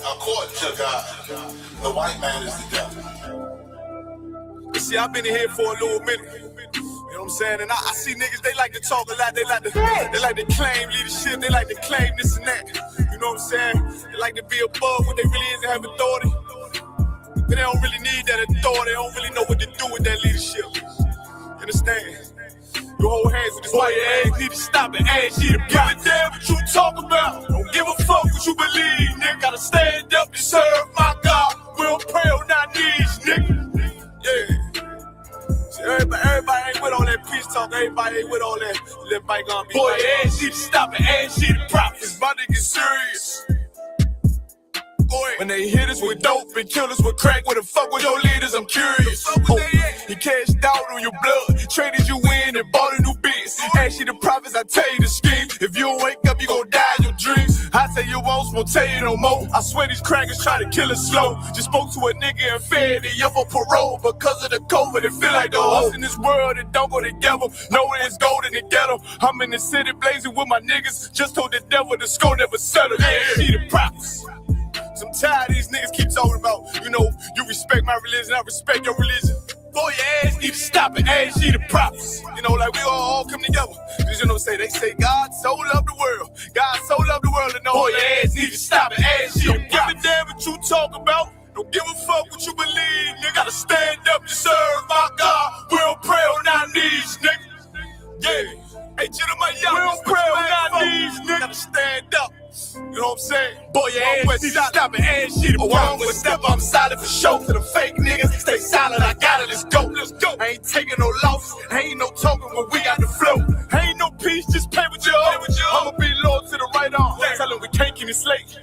According to God, the white man is the devil. See, I've been in here for a little minute. You know what I'm saying? And I see niggas, they like to talk a lot. They like to claim leadership. They like to claim this and that. You know what I'm saying? They like to be above what they really is and have authority. But they don't really need that authority. They don't really know what to do with that leadership. You understand? You hold hands with this white ass, need to stop and ask you to give a damn what you talk about. Don't give a fuck what you believe, nigga. Gotta stand up and serve my God. We don't pray on our knees, nigga. Yeah. See, everybody ain't with all that peace talk. Everybody ain't with all that bygone be. Boy, ask you to stop and ask you to profit. It's about to get serious. Boy, when they hit us with dope and kill us with crack, where the fuck with your leaders? I'm curious. He cashed out on your blood, traded you in and bought a new biz. Ask you the prophets, I tell you the scheme. If you don't wake up, you gon' die in your dreams. I say you won't tell you no more. I swear these crackers try to kill us slow. Just spoke to a nigga and fed he up on parole because of the COVID. It feel like the host in this world that don't go together. Nowhere is gold in the ghetto. I'm in the city blazing with my niggas. Just told the devil the score never settled. Yeah, see the prophets. I'm tired of these niggas keep talking about, you know, you respect my religion, I respect your religion. Boy, your ass need to stop and ask you the prophets. You know, like we all come together. Cause you know, they say God so loved the world. God so loved the world, and know boy, your ass need to stop and ask you the prophets. Don't give a damn what you talk about. Don't give a fuck what you believe. You gotta stand up and serve my God. We don't pray on our knees, nigga. Yeah. Hey, gentlemen, y'all, we don't pray on our knees, nigga. Gotta stand up. You know what I'm saying? Boy, your ass need to stop and ask you to walk with step. I'm solid for show. To the fake niggas, stay silent. I got it. Let's go. Let's go. I ain't taking no loss. Ain't no token when we got the flow. Ain't no peace, just play with you. I'ma be loyal to the right arm. Tell them we can't keep it slate.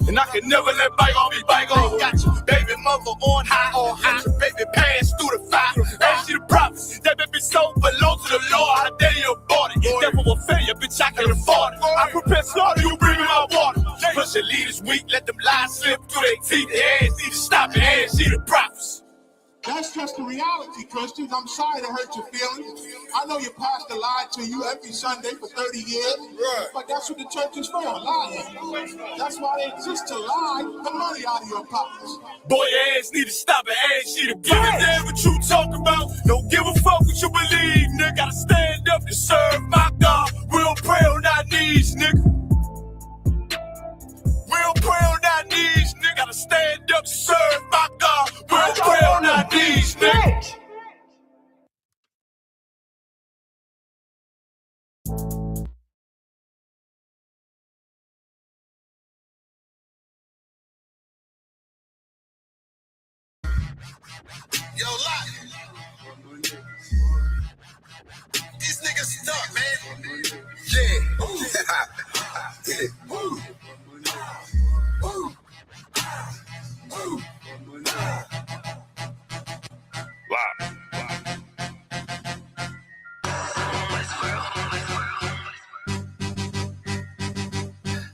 And I can never let bygone be bygone. Got your baby mother on high. Got your baby pass through the fire. Ask you the prophets. That baby soul belong to the Lord. How dare you abort it? Devil will fail you, bitch, I can afford it. I prepare slaughter, you bring me my water. Push your leaders weak, let them lies slip through their teeth. Their ass need to stop and ask you the prophets. That's just the reality, Christians. I'm sorry to hurt your feelings. I know your pastor lied to you every Sunday for 30 years, right. But that's what the church is for, lying. That's why they exist, to lie the money out of your pockets. Boy, your ass need to stop and ask you to give a damn what you talk about. Don't give a fuck what you believe, nigga. Gotta stand up and serve my God. We don't pray on our knees, nigga. We don't pray on our knees, nigga. Gotta stand up and serve my God. We don't pray on our knees, nigga. Yo, Lot. These niggas stuck, man. Yeah. Ooh.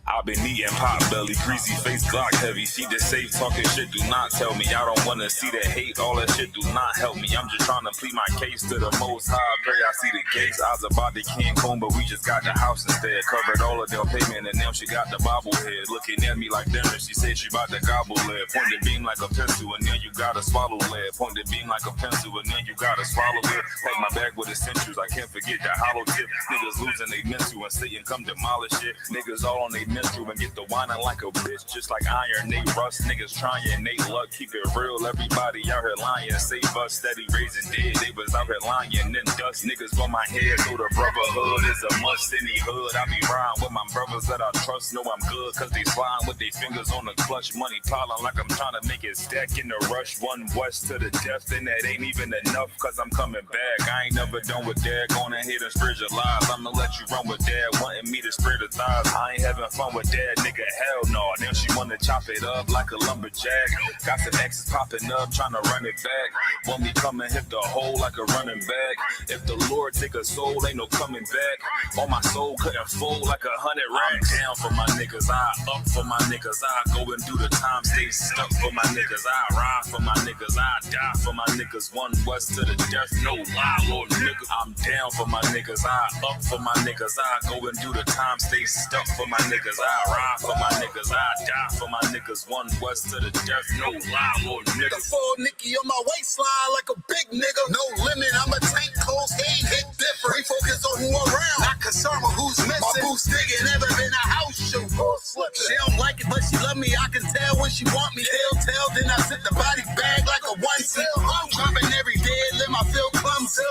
I've been eating pot belly, greasy face, Glock heavy. She just safe talking shit, do not tell me. I don't wanna see the hate, all that shit do not help me. I'm just trying to plead my case to the most high. Pray I see the gates. I was about to Cancun, but we just got the house instead. Covered all of their payment, and now she got the bobblehead. Looking at me like dinner, she said she about to gobble lead. Point the beam like a pencil, and then you gotta swallow lead. Point the beam like a pencil, and then you gotta swallow it. Pack my bag with essentials, I can't forget the hollow tip. Niggas losing they mental, and Satan come demolish it. Niggas all on they mental and get the whining like a bitch. Just like iron, they rust. Niggas trying, they luck. Keep it real, everybody out here lying. Save us, steady raising dead. They was out here lying, then dust. Niggas on my head, so the brotherhood is a must. Any hood, I be riding with my brothers that I trust. Know I'm good, cause they sliding with their fingers on the clutch. Money piling like I'm trying to make it stack in the rush. One west to the death, and that ain't even enough, cause I'm coming back. I ain't never done with dad, going ahead and spread your lies. I'ma let you run with dad, wanting me to spread the thighs. I ain't having fun with but dad, nigga, hell no. Then she wanna chop it up like a lumberjack. Got some exes popping up, trying to run it back. Want me come and hit the hole like a running back. If the Lord take a soul, ain't no coming back. On my soul couldn't fold like 100 racks. I'm down for my niggas, I up for my niggas. I go and do the time, stay stuck for my niggas. I ride for my niggas, I die for my niggas. One west to the death, no lie, Lord nigga. I'm down for my niggas, I up for my niggas. I go and do the time, stay stuck for my niggas. I ride for my niggas, I die for my niggas. One west to the death, no lie, Lord nigga. The full Nicky on my waistline like a big nigga. No limit, I'm a tank, cold stain, hit different. We focus on who around, not concerned with who's missing. My boots nigga never been a house shoe. She don't like it, but she love me. I can tell when she want me. Tell, then I sit the body bag like a onesie. I'm dropping every day, let my feel clumsy.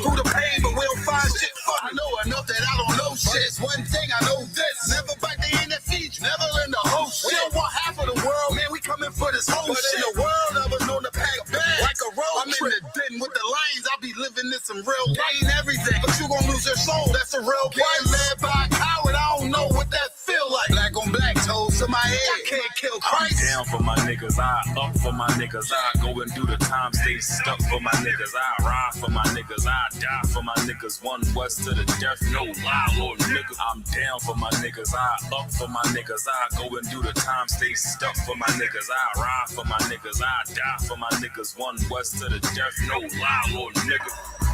Through the pain, but we don't find shit. I know enough that I don't know shit. It's one thing I know this. Never back the end that feed you. Never learn the whole shit. We don't want half of the world, man. We coming for this whole shit. In the world, I was known to pack bags like a road I'm trip. In the den with the lions. I be living in some real gain everything. But you gon' lose your soul. That's a real game. Led by a coward. I don't know what that feel like. Black on black toes to my head. I can't kill Christ. I'm down for my niggas. I up for my niggas. I go and do the time, stay stuck for my niggas. I ride for my niggas. I die for my niggas. One west to the death, no lie, Lord nigga. I'm down for my niggas. I up for my niggas. I go and do the time, stay stuck for my niggas. I ride for my niggas. I die for my niggas. One west to the death, no lie, Lord nigga.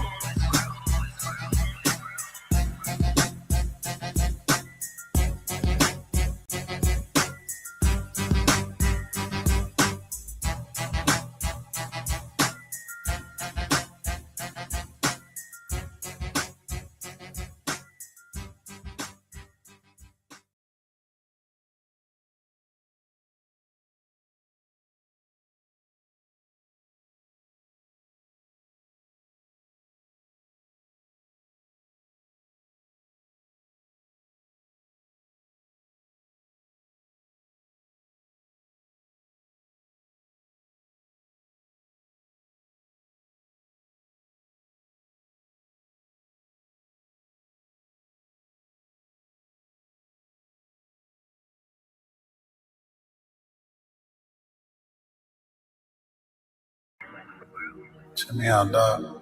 Check me out, dog.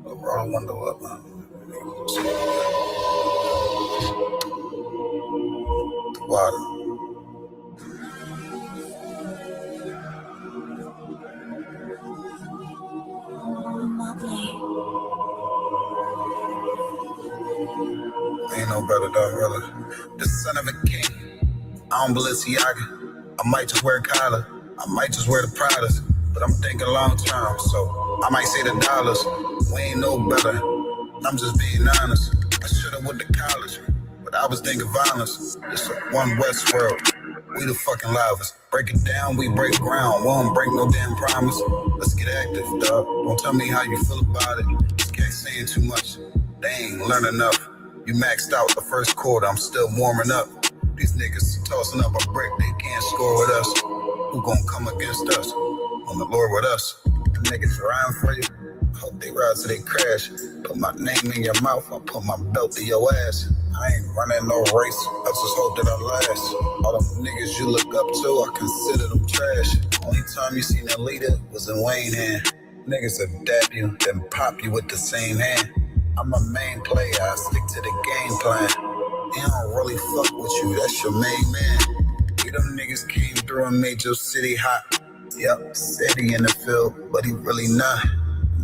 Roll the window up, man. Water. Ain't no better, dog, really. The son of a king. I don't Balenciaga. I might just wear a collar. I might just wear the Pradas. But I'm thinking long term, so I might say the dollars. We ain't no better. I'm just being honest. I should've went to college, but I was thinking violence. It's a one West world. We the fucking livest. Break it down, we break ground. We don't break no damn promise. Let's get active, dog. Don't tell me how you feel about it. This cat saying too much. They ain't learn enough. You maxed out the first quarter. I'm still warming up. These niggas tossing up a brick. They can't score with us. Who gon' come against us? On the Lord with us. The niggas riding for you. Hope they ride till they crash. Put my name in your mouth. I put my belt to your ass. I ain't running no race. I just hope that I last. All them niggas you look up to, I consider them trash. Only time you seen a leader was in Wayne hand. Niggas that dap you, then pop you with the same hand. I'm a main player. I stick to the game plan. They don't really fuck with you. That's your main man. You them niggas came through and made your city hot. Yep, said he in the field, but he really not.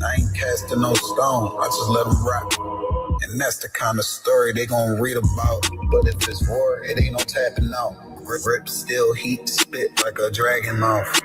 I ain't casting no stone, I just let him rock. And that's the kind of story they gon' read about. But if it's war, it ain't no tapping out. Grip still heat, spit like a dragon mouth.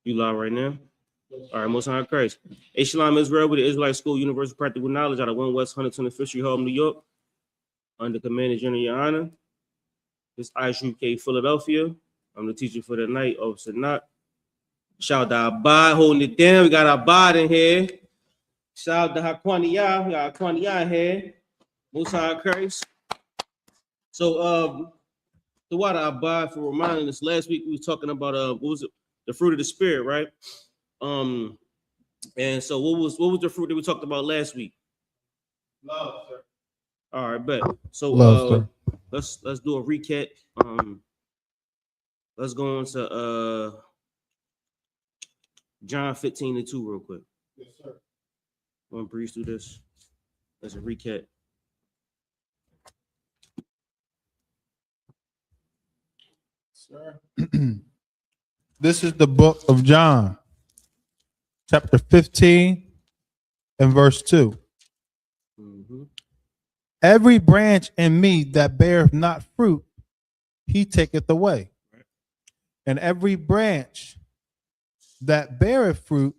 You live right now? All right, Most High Christ. SHALAM Israel with the Israelite School, Universal Practical Knowledge out of 1 West 125th Street, Home, New York. Under Commander General YAHANNA. This I.S.U.P.K. Philadelphia. I'm the teacher for the night, Officer Knott. Shout out to Abad holding it down. We got Abad in here. Shout out to Haquania. We got Haquania in here. Most High Christ. So the water Abad for reminding us. Last week we were talking about what was it? The fruit of the spirit, right? And so what was the fruit that we talked about last week? Love, sir. All right, bet. So Love, let's do a recap. Let's go on to John 15:2 real quick. Yes, sir. I'm gonna breeze through this as a recap. Sir. This is the book of John, chapter 15 and verse 2. Mm-hmm. Every branch in me that beareth not fruit, he taketh away. And every branch that beareth fruit,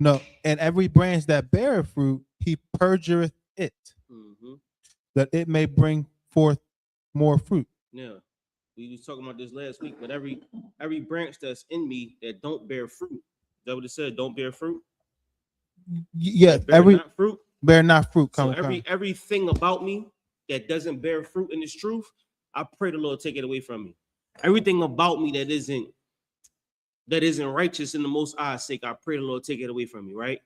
and every branch that beareth fruit, he purgeth it, that it may bring forth more fruit. Now, we was talking about this last week, but every branch that's in me that don't bear fruit, is that what it said? Don't bear fruit? Yeah, bear not fruit. Bear not fruit. So everything about me that doesn't bear fruit in this truth, I pray the Lord take it away from me. Everything about me that isn't righteous in the Most High's sake, I pray the Lord take it away from me, right?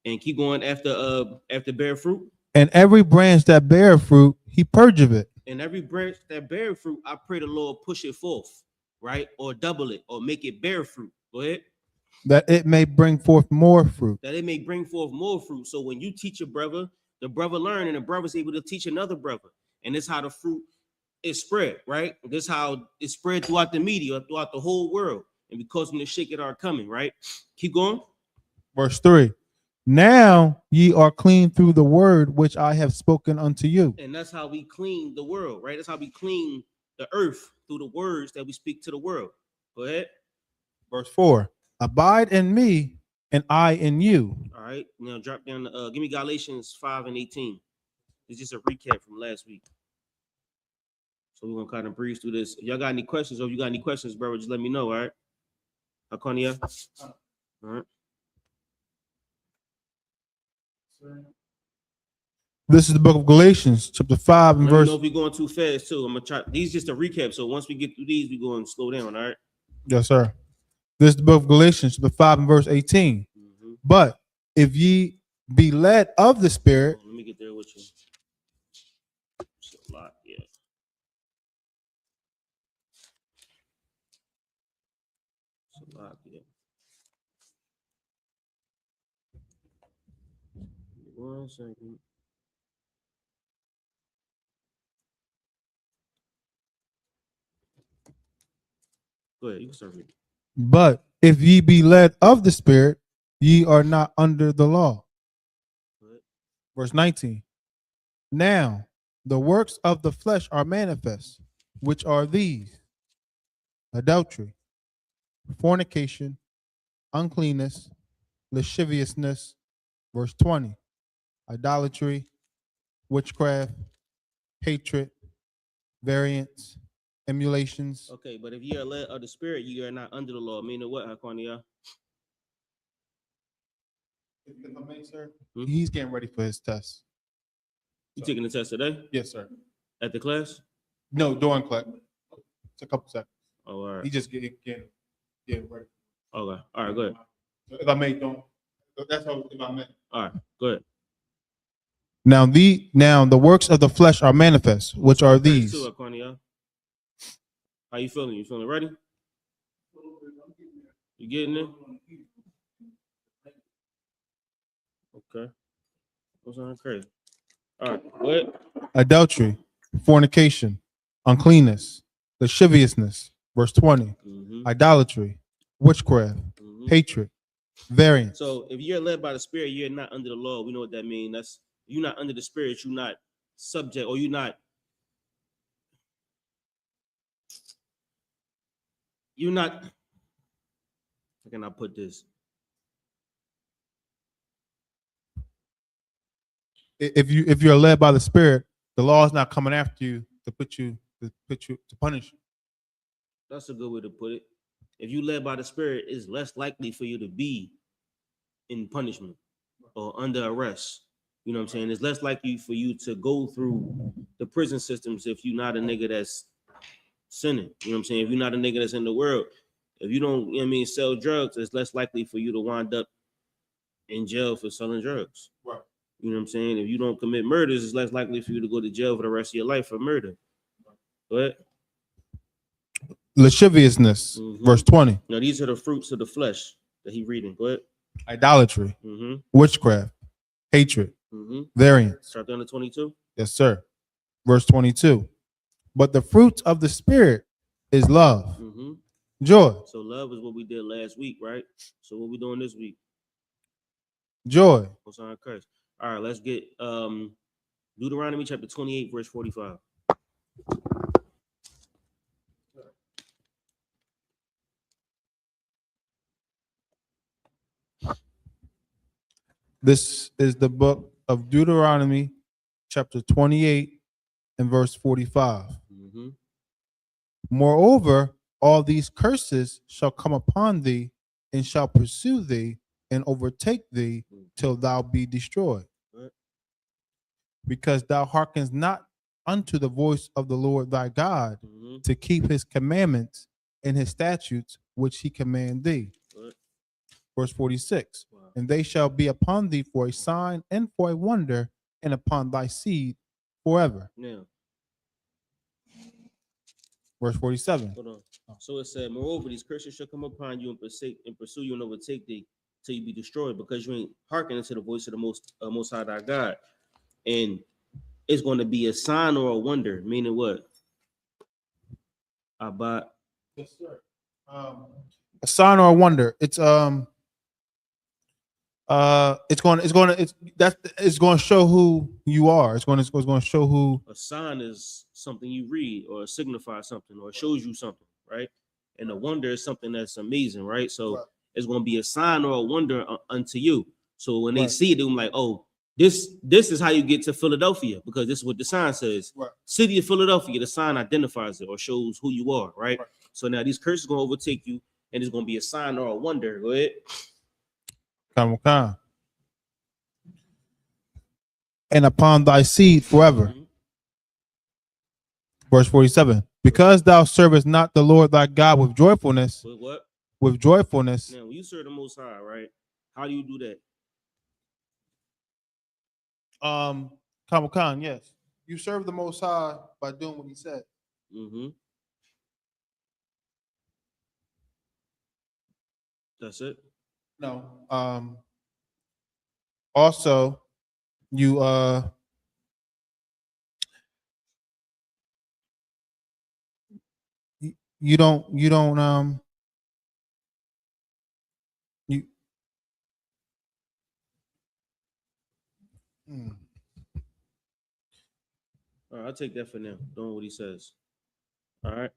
And keep going after bear fruit. And every branch that bear fruit, he purgeth it. And every branch that bear fruit, I pray the Lord push it forth, right? Or double it, or make it bear fruit. Go ahead. That it may bring forth more fruit. That it may bring forth more fruit. So when you teach a brother, the brother learn, and the brother's able to teach another brother. And this is how the fruit is spread, right? This is how it's spread throughout the media, throughout the whole world. And because when the shake are coming, right? Keep going. Verse 3. Now ye are clean through the word which I have spoken unto you. And that's how we clean the world, right? That's how we clean the earth, through the words that we speak to the world. Go ahead. Verse 4. Abide in me, and I in you. All right. Now drop down. Give me Galatians 5:18. It's just a recap from last week. So we're gonna kind of breeze through this. If y'all got any questions, or if you got any questions, bro, just let me know. All right. Haquania. All right. This is the book of Galatians, chapter 5 and Let verse. me know if we're going too fast too. I'm gonna try. These just a recap. So once we get through these, we go and slow down. All right. Yes, sir. This is the book of Galatians, chapter 5 and verse 18. Mm-hmm. But if ye be led of the Spirit. Let me get there with you. It's a lot, yeah. It's a lot, yeah. 1 second. Go ahead, you can start reading. But if ye be led of the Spirit, ye are not under the law. Verse 19. Now the works of the flesh are manifest, which are these: adultery, fornication, uncleanness, lasciviousness. Verse 20. Idolatry, witchcraft, hatred, variance, emulations. Okay, but if you are led of the Spirit, you are not under the law. Meaning what, Haquania? He's getting ready for his test. You taking the test today? Yes, sir. At the class? No, during class. It's a couple seconds. Oh, all right. He just getting ready. Okay. All right, go ahead. If I may, don't. That's how if I may. All right, go ahead. Now the works of the flesh are manifest, which are these. How you feeling? You feeling ready? You getting it? Okay. What's on crazy? All right. What? Adultery, fornication, uncleanness, lasciviousness. Verse 20. Idolatry, witchcraft, hatred, variance. So if you're led by the Spirit, you're not under the law. We know what that means. That's you're not under the Spirit. You're not subject, or you're not. How can I put this? If you're led by the Spirit, the law is not coming after you to punish you. That's a good way to put it. If you led by the Spirit, it's less likely for you to be in punishment or under arrest. You know what I'm saying? It's less likely for you to go through the prison systems if you're not a nigga that's sinning. You know what I'm saying? If you're not a nigga that's in the world, if you don't, you know what I mean, sell drugs, it's less likely for you to wind up in jail for selling drugs. Right. You know what I'm saying? If you don't commit murders, it's less likely for you to go to jail for the rest of your life for murder. But Lasciviousness, verse 20. now these are the fruits of the flesh that he reading. Go ahead. Idolatry, witchcraft, hatred, variance. Start down to 22. Yes, sir. Verse 22. But the fruit of the Spirit is love, joy. So love is what we did last week, right? So what we doing this week? Joy. What's on Christ? All right, let's get Deuteronomy chapter 28, verse 45. This is the book of Deuteronomy, chapter 28 and verse 45. Moreover, all these curses shall come upon thee and shall pursue thee and overtake thee till thou be destroyed. Because thou hearkenest not unto the voice of the Lord thy God to keep his commandments and his statutes which he command thee. Verse 46. And they shall be upon thee for a sign and for a wonder, and upon thy seed forever. Now, verse 47. Hold on. So it said, moreover, these curses shall come upon you and pursue you and overtake thee till you be destroyed, because you ain't hearkening to the voice of the most high thy God. And it's going to be a sign or a wonder, meaning what? About yes, sir. A sign or a wonder. It's going to show who you are. It's going to show who. A sign is something you read or signifies something or shows you something, right? And a wonder is something that's amazing, right? So it's going to be a sign or a wonder unto you. So when they see it, they're like, oh, this is how you get to Philadelphia, because this is what the sign says. City of Philadelphia, the sign identifies it or shows who you are, right? So now these curses are going to overtake you, and it's going to be a sign or a wonder. Go ahead. Come. And upon thy seed forever. Verse 47. Because thou servest not the Lord thy God with joyfulness. With what? With joyfulness. Now, when you serve the Most High, right? How do you do that? Khan, yes. You serve the Most High by doing what he said. That's it. No. Also, you you don't All right, I'll take that for now. Doing what he says. All right.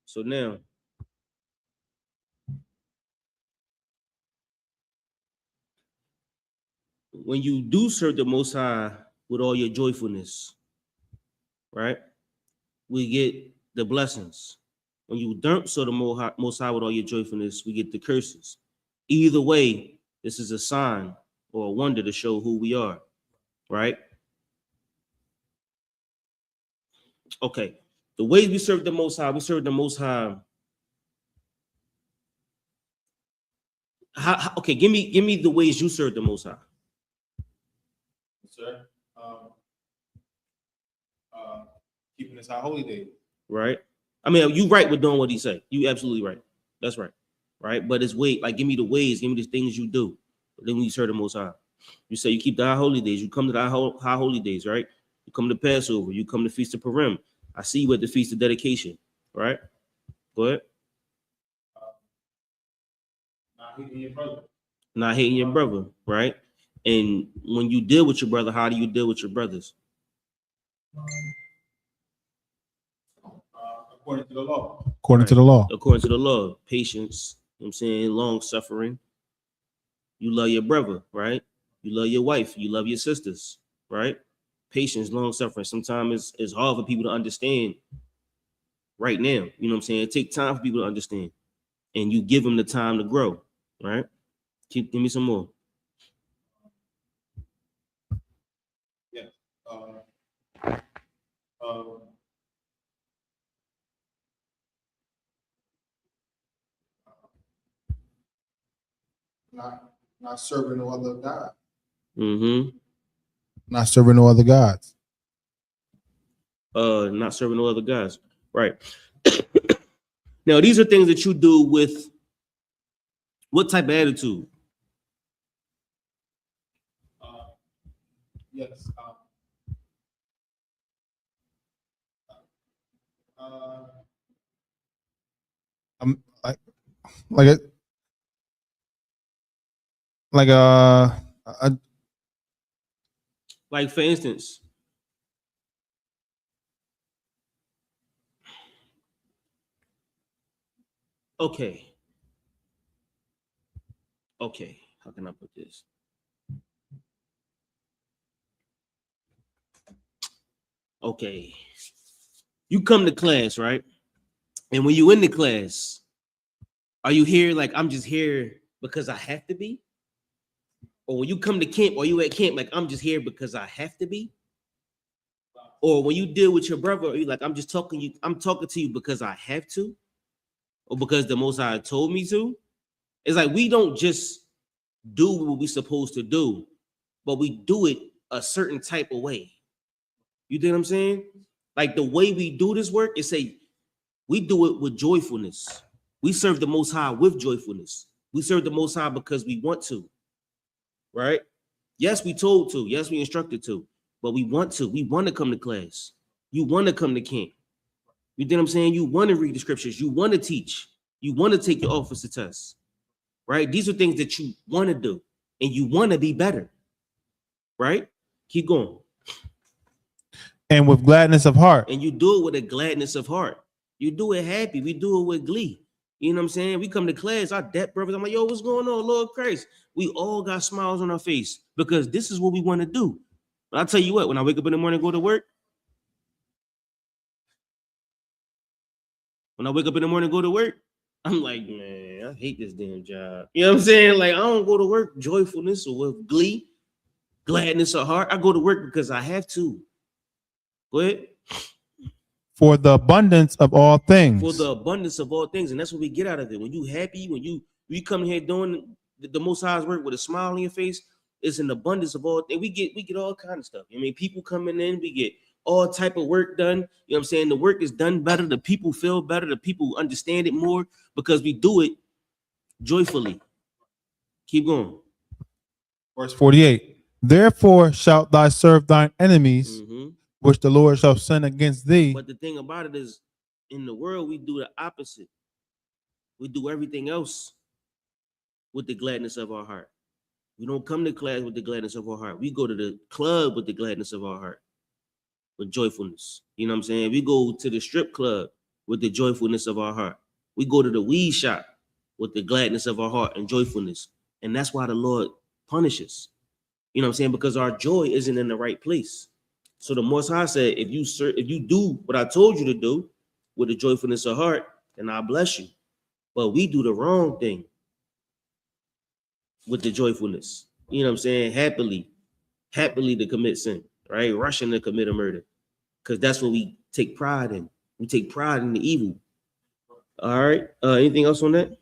So now, when you do serve the Most High with all your joyfulness, right, we get the blessings. When you don't serve the Most High with all your joyfulness, we get the curses. Either way, this is a sign or a wonder to show who we are, right? Okay, the ways we serve the Most High, okay, give me the ways you serve the Most High. Sir, keeping this high holy day. Right. I mean, you right with doing what he said. You absolutely right. That's right. Right. But it's give me the ways, give me the things you do. But then when you serve the Most High, you say you keep the high holy days. You come to the high holy days, right? You come to Passover. You come to Feast of Purim. I see you at the Feast of Dedication, right? Go ahead. Not hating your brother, right? And when you deal with your brother, how do you deal with your brothers? According to the law. According to the law. According to the law. Patience, you know what I'm saying, long suffering. You love your brother, right? You love your wife. You love your sisters, right? Patience, long suffering. Sometimes it's hard for people to understand right now. You know what I'm saying? It takes time for people to understand. and you give them the time to grow. Right? Give me some more. Yeah. Not serving no other God. Mm-hmm. Not serving no other gods. Not serving no other guys. Right. Now, these are things that you do with what type of attitude? Yes. I'm Like, for instance, okay. How can I put this? Okay. You come to class, right? And when you in the class, are you here like I'm just here because I have to be? Or when you come to camp, or you at camp like I'm just here because I have to be? Or when you deal with your brother, are you like I'm talking to you because I have to? Or because the Most High told me to? It's like we don't just do what we're supposed to do, but we do it a certain type of way. You know what I'm saying? Like the way we do this work is say we do it with joyfulness. We serve the Most High with joyfulness. We serve the Most High because we want to, right? Yes, we told to. Yes, we instructed to, but we want to. We want to come to class. You want to come to camp. You know what I'm saying? You want to read the scriptures. You want to teach. You want to take your officer test, right? These are things that you want to do, and you want to be better, right? Keep going. And with gladness of heart. And you do it with a gladness of heart. You do it happy. We do it with glee. You know what I'm saying? We come to class, our debt brothers. I'm like, yo, what's going on, Lord Christ? We all got smiles on our face because this is what we want to do. But I'll tell you what, when I wake up in the morning and go to work, I'm like, man, I hate this damn job. You know what I'm saying? Like, I don't go to work joyfulness or with glee, gladness of heart. I go to work because I have to. Go ahead. For the abundance of all things. For the abundance of all things. And that's what we get out of it. When you happy, when you come here doing the Most High's work with a smile on your face, it's an abundance of all things. We get all kind of stuff. I mean, people coming in, we get all type of work done. You know what I'm saying? The work is done better. The people feel better. The people understand it more because we do it joyfully. Keep going. Verse 48. Therefore shalt thou serve thine enemies, which the Lord shall send against thee. But the thing about it is, in the world, we do the opposite. We do everything else with the gladness of our heart. We don't come to class with the gladness of our heart. We go to the club with the gladness of our heart, with joyfulness. You know what I'm saying? We go to the strip club with the joyfulness of our heart. We go to the weed shop with the gladness of our heart and joyfulness. And that's why the Lord punishes. You know what I'm saying? Because our joy isn't in the right place. So the Most High said, if you do what I told you to do with the joyfulness of heart, then I'll bless you. But we do the wrong thing with the joyfulness. You know what I'm saying? Happily to commit sin, right? Rushing to commit a murder. Because that's what we take pride in. We take pride in the evil. All right. Anything else on that?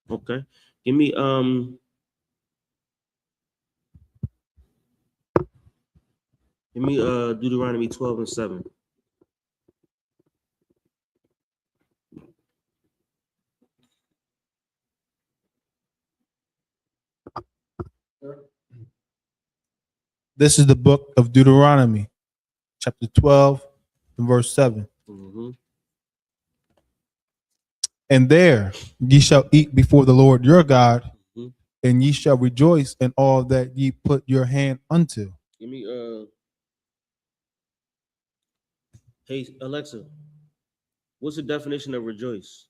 Okay. Give me Deuteronomy 12:7. This is the book of Deuteronomy, chapter 12, verse 7. And there ye shall eat before the Lord your God, and ye shall rejoice in all that ye put your hand unto. Give me hey Alexa, what's the definition of rejoice?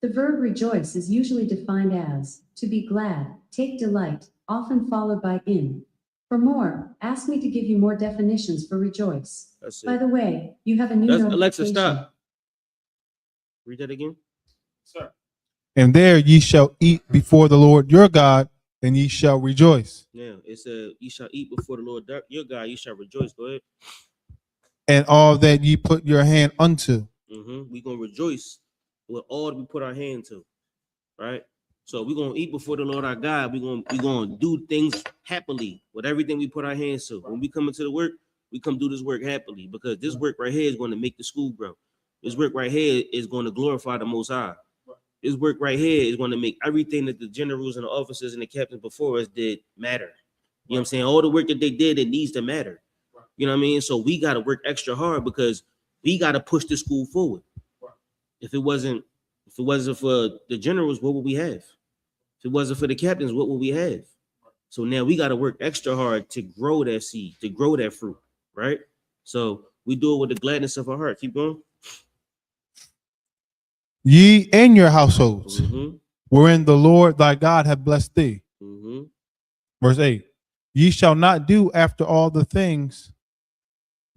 The verb rejoice is usually defined as to be glad, take delight, often followed by in. For more, ask me to give you more definitions for rejoice. That's it. By the way, you have a new notification. Alexa, stop. Read that again. Sir. And there ye shall eat before the Lord your God, and ye shall rejoice. Now it said, "You shall eat before the Lord your God. You shall rejoice." Go ahead. And all that ye put your hand unto. We gonna rejoice with all that we put our hand to, right? So we're gonna eat before the Lord our God. We're gonna do things happily with everything we put our hands to. When we come into the work, we come do this work happily because this work right here is going to make the school grow. This work right here is going to glorify the Most High. This work right here is going to make everything that the generals and the officers and the captains before us did matter. You know what I'm saying? All the work that they did, it needs to matter. You know what I mean? So we got to work extra hard because we got to push the school forward. If it wasn't for the generals, what would we have? If it wasn't for the captains, what would we have? So now we got to work extra hard to grow that seed, to grow that fruit, right? So we do it with the gladness of our heart. Keep going. Ye and your households, wherein the Lord thy God hath blessed thee. Verse 8. Ye shall not do after all the things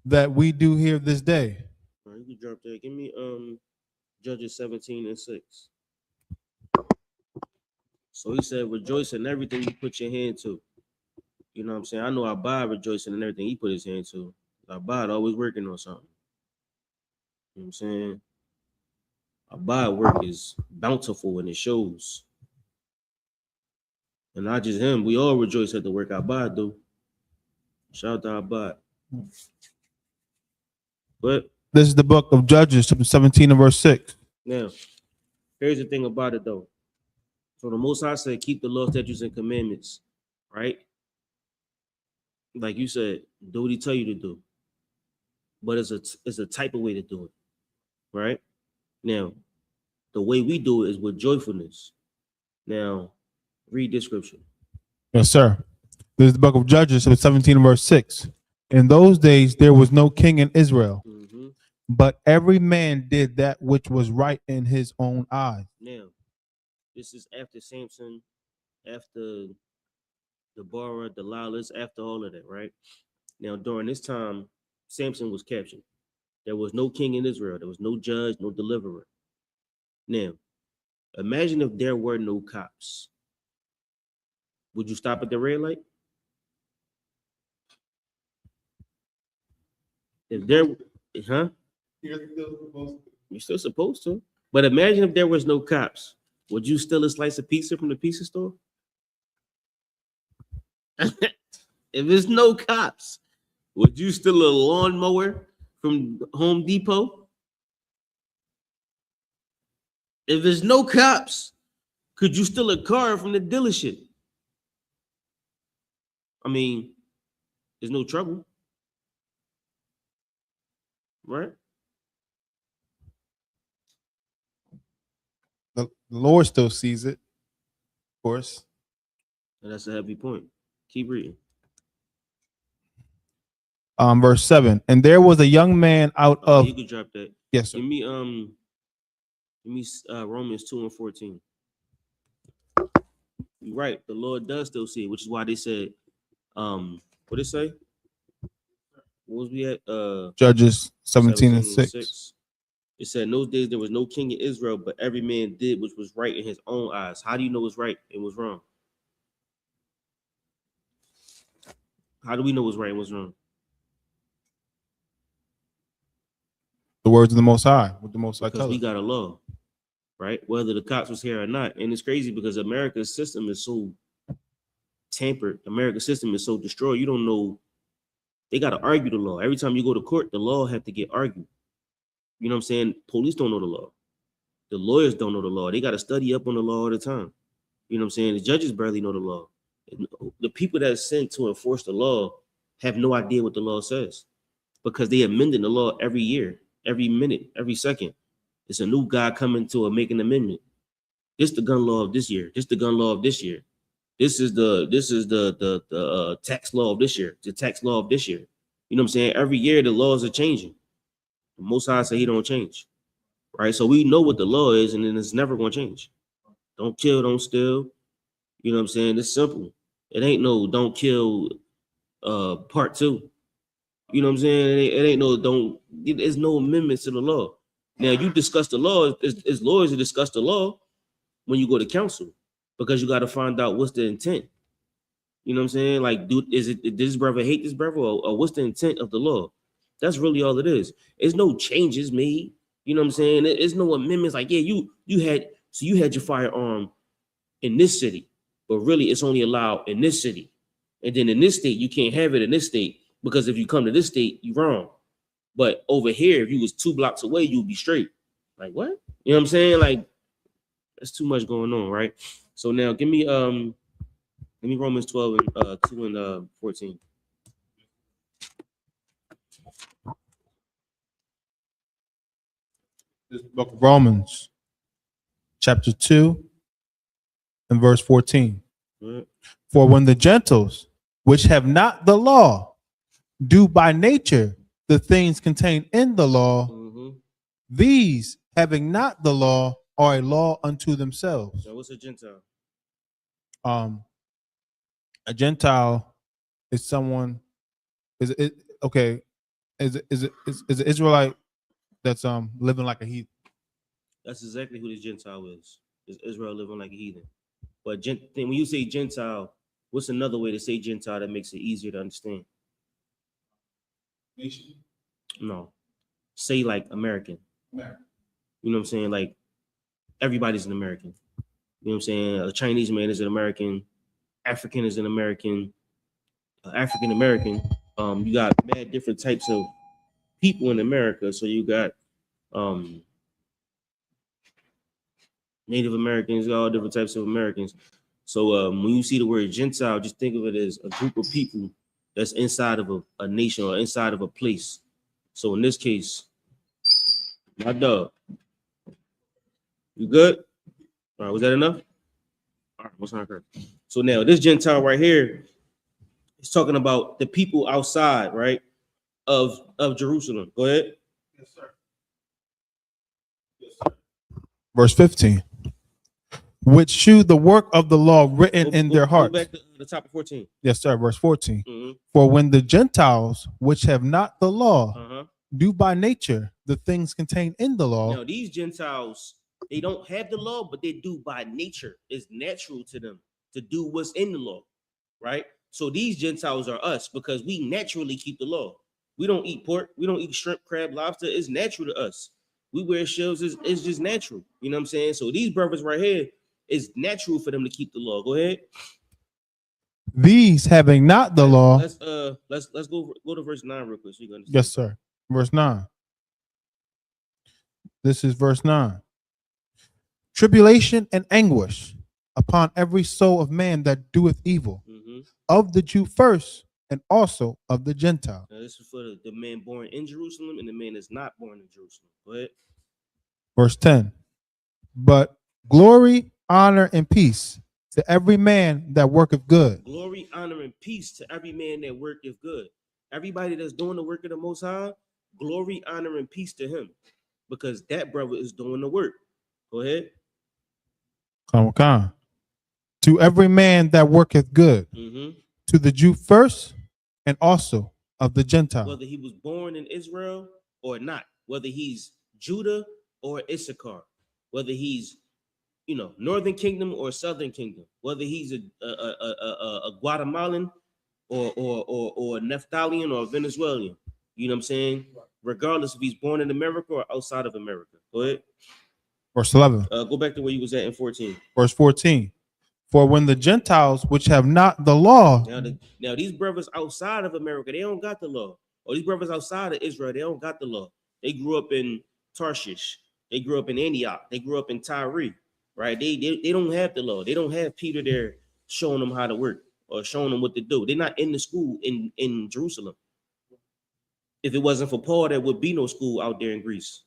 that we do here this day. All right, you can drop that. Give me Judges 17:6. So he said, rejoice in everything you put your hand to. You know what I'm saying? I know Abad rejoicing in everything he put his hand to. Abad always working on something. You know what I'm saying? Abad work is bountiful and it shows. And not just him, we all rejoice at the work Abad do. Shout out to Abad. But this is the book of Judges, chapter 17 and verse 6. Now, here's the thing about it though. So the Most High said, keep the law, statutes, and commandments, right? Like you said, do what he tell you to do. But it's a type of way to do it, right? Now, the way we do it is with joyfulness. Now, read this scripture. Yes, sir. This is the book of Judges, chapter 17 and verse 6. In those days, there was no king in Israel, but every man did that which was right in his own eyes. Now, this is after Samson, after Deborah, Delilah, after all of that, right? Now, during this time, Samson was captured. There was no king in Israel. There was no judge, no deliverer. Now, imagine if there were no cops. Would you stop at the red light? If there, huh? You're still supposed to. But imagine if there was no cops. Would you steal a slice of pizza from the pizza store? If there's no cops, would you steal a lawnmower from Home Depot? If there's no cops, could you steal a car from the dealership? I mean, there's no trouble, right? The Lord still sees it, of course. And that's a heavy point. Keep reading. Verse 7. And there was a young man out of. You can drop that. Yes, sir. Give me Romans 2:14. You're right. The Lord does still see it, which is why they said, what did it say? What was we at? Judges 17 and 6. It said, in those days there was no king in Israel, but every man did which was right in his own eyes. How do you know what's right and what's wrong? How do we know what's right and what's wrong? The words of the Most High, what the Most High because tells we us. got a law, right? Whether the cops was here or not. And it's crazy because America's system is so tampered. America's system is so destroyed. You don't know. They got to argue the law. Every time you go to court, the law have to get argued. You know what I'm saying? Police don't know the law. The lawyers don't know the law. They got to study up on the law all the time. You know what I'm saying? The judges barely know the law. The people that are sent to enforce the law have no idea what the law says because they amending the law every year, every minute, every second. It's a new guy coming to make an amendment. This is the gun law of this year. This is the gun law of this year. This is the tax law of this year. The tax law of this year. You know what I'm saying? Every year the laws are changing. The Most High say he don't change, right? So we know what the law is, and then it's never going to change. Don't kill, don't steal. You know what I'm saying? It's simple. It ain't no don't kill part 2. You know what I'm saying? It ain't no don't. There's no amendments to the law. Now you discuss the law. It's lawyers to discuss the law when you go to counsel, because you got to find out what's the intent. You know what I'm saying? Like, did this brother hate this brother, or what's the intent of the law? That's really all it is. There's no changes made. You know what I'm saying? There's no amendments. Like, yeah, you had your firearm in this city, but really it's only allowed in this city, and then in this state you can't have it in this state, because if you come to this state, you're wrong. But over here, if you was 2 blocks away, you'd be straight. Like, what? You know what I'm saying? Like, there's too much going on, right? So now give me Romans 12 and 2 and 14. This book of Romans, chapter 2 and verse 14. Right. For when the Gentiles, which have not the law, do by nature the things contained in the law, these, having not the law, are a law unto themselves. Now, what's a Gentile? A Gentile is someone. Is it okay? Is an Israelite that's living like a heathen? That's exactly who this Gentile is. Is Israel living like a heathen? But when you say Gentile, what's another way to say Gentile that makes it easier to understand? Nation. No, say like American. American. You know what I'm saying? Like, everybody's an American. You know what I'm saying? A Chinese man is an American. African is an American. African American. You got mad different types of people in America. So you got Native Americans, all different types of Americans. So when you see the word Gentile, just think of it as a group of people that's inside of a nation or inside of a place. So in this case, my dog. You good? All right, was that enough? All right, what's not correct? So now this Gentile right here is talking about the people outside, right, of Jerusalem. Go ahead. Yes, sir. Yes, sir. Verse 15. Which shew the work of the law written in their hearts. Go back to the top of 14. Yes, sir. Verse 14. For when the Gentiles, which have not the law, do by nature the things contained in the law. Now, these Gentiles, they don't have the law, but they do by nature. It's natural to them to do what's in the law, right? So these Gentiles are us because we naturally keep the law. We don't eat pork. We don't eat shrimp, crab, lobster. It's natural to us. We wear shoes. It's just natural. You know what I'm saying? So these brothers right here, it's natural for them to keep the law. Go ahead. These having not the law. Let's go to verse 9 real quick so you can understand. Yes, sir. Verse 9. This is verse 9. Tribulation and anguish upon every soul of man that doeth evil, of the Jew first, and also of the Gentile. Now, this is for the man born in Jerusalem and the man that's not born in Jerusalem. Go ahead. Verse 10. But glory, honor, and peace to every man that worketh good. Glory, honor, and peace to every man that worketh good. Everybody that's doing the work of the Most High, glory, honor, and peace to him, because that brother is doing the work. Go ahead. Come on. To every man that worketh good, to the Jew first, and also of the Gentile. Whether he was born in Israel or not, whether he's Judah or Issachar, whether he's Northern Kingdom or Southern Kingdom, whether he's a Guatemalan or Naphtalian or Venezuelan, you know what I'm saying? Regardless if he's born in America or outside of America. Go ahead. Verse 11. Go back to where you was at in 14. Verse 14. For when the Gentiles, which have not the law. Now these brothers outside of America, they don't got the law. Or these brothers outside of Israel, they don't got the law. They grew up in Tarshish. They grew up in Antioch. They grew up in Tyre. Right? They don't have the law. They don't have Peter there showing them how to work or showing them what to do. They're not in the school in Jerusalem. If it wasn't for Paul, there would be no school out there in Greece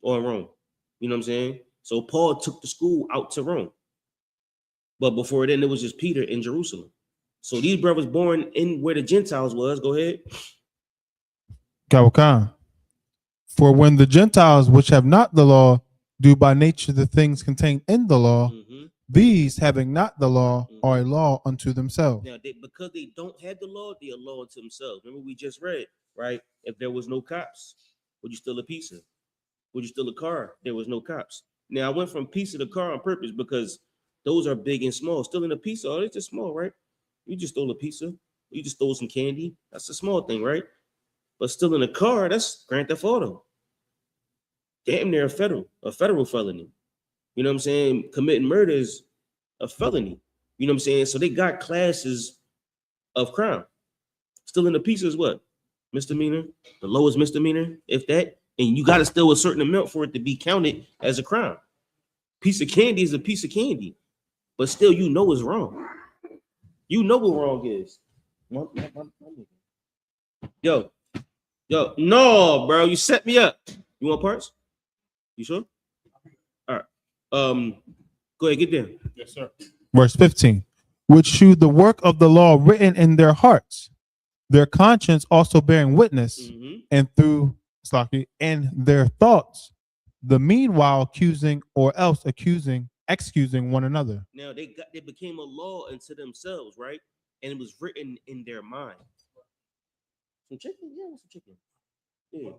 or in Rome. You know what I'm saying? So Paul took the school out to Rome. But before then, it was just Peter in Jerusalem. So these brothers born in where the Gentiles was. Go ahead. Kawakan. For when the Gentiles, which have not the law, do by nature the things contained in the law, these, having not the law, are a law unto themselves. Now, because they don't have the law, they are law unto themselves. Remember, we just read, right? If there was no cops, would you steal a pizza? Would you steal a car? There was no cops. Now I went from pizza to car on purpose because those are big and small. Stealing a pizza, oh, it's just small, right? You just stole a pizza. You just stole some candy. That's a small thing, right? But stealing a car, that's Grand Theft Auto. Damn near a federal felony. You know what I'm saying? Committing murder is a felony. You know what I'm saying? So they got classes of crime. Stealing a pizza is what? Misdemeanor, the lowest misdemeanor, if that. And you got to steal a certain amount for it to be counted as a crime. Piece of candy is a piece of candy, but still, you know it's wrong. You know what wrong is. Yo, no, bro, you set me up. You want parts? You sure? All right. Go ahead, get there. Yes, sir. Verse 15, which shew the work of the law written in their hearts, their conscience also bearing witness, and through in their thoughts, the meanwhile accusing or else excusing one another. Now they became a law unto themselves, right? And it was written in their mind. Some chicken? Yeah, some chicken. Yeah.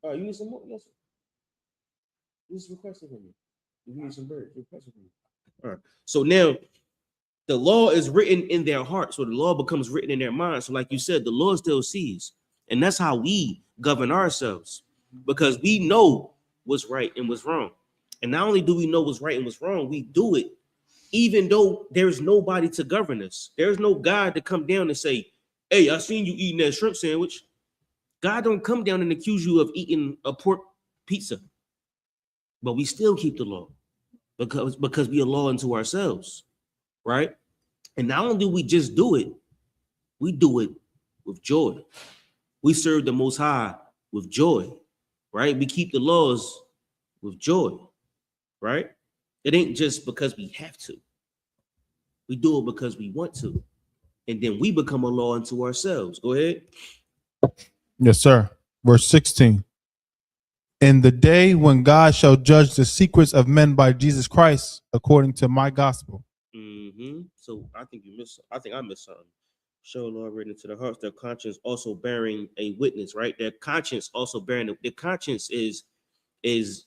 All right, you need some more? Yes. This is requested from you. You need some birds. Requested from you. All right. So now the law is written in their heart. So the law becomes written in their mind. So, like you said, the law still sees. And that's how we govern ourselves, because we know what's right and what's wrong. And not only do we know what's right and what's wrong, we do it even though there's nobody to govern us. There's no God to come down and say, hey, I seen you eating that shrimp sandwich. God don't come down and accuse you of eating a pork pizza. But we still keep the law because we are law unto ourselves, right? And not only do we just do it, we do it with joy. We serve the Most High with joy, right? We keep the laws with joy, right? It ain't just because we have to. We do it because we want to. And then we become a law unto ourselves. Go ahead. Yes, sir. Verse 16. In the day when God shall judge the secrets of men by Jesus Christ, according to my gospel. So I think I missed something. Show Lord written into the hearts, their conscience also bearing a witness, right? Their conscience also bearing their conscience is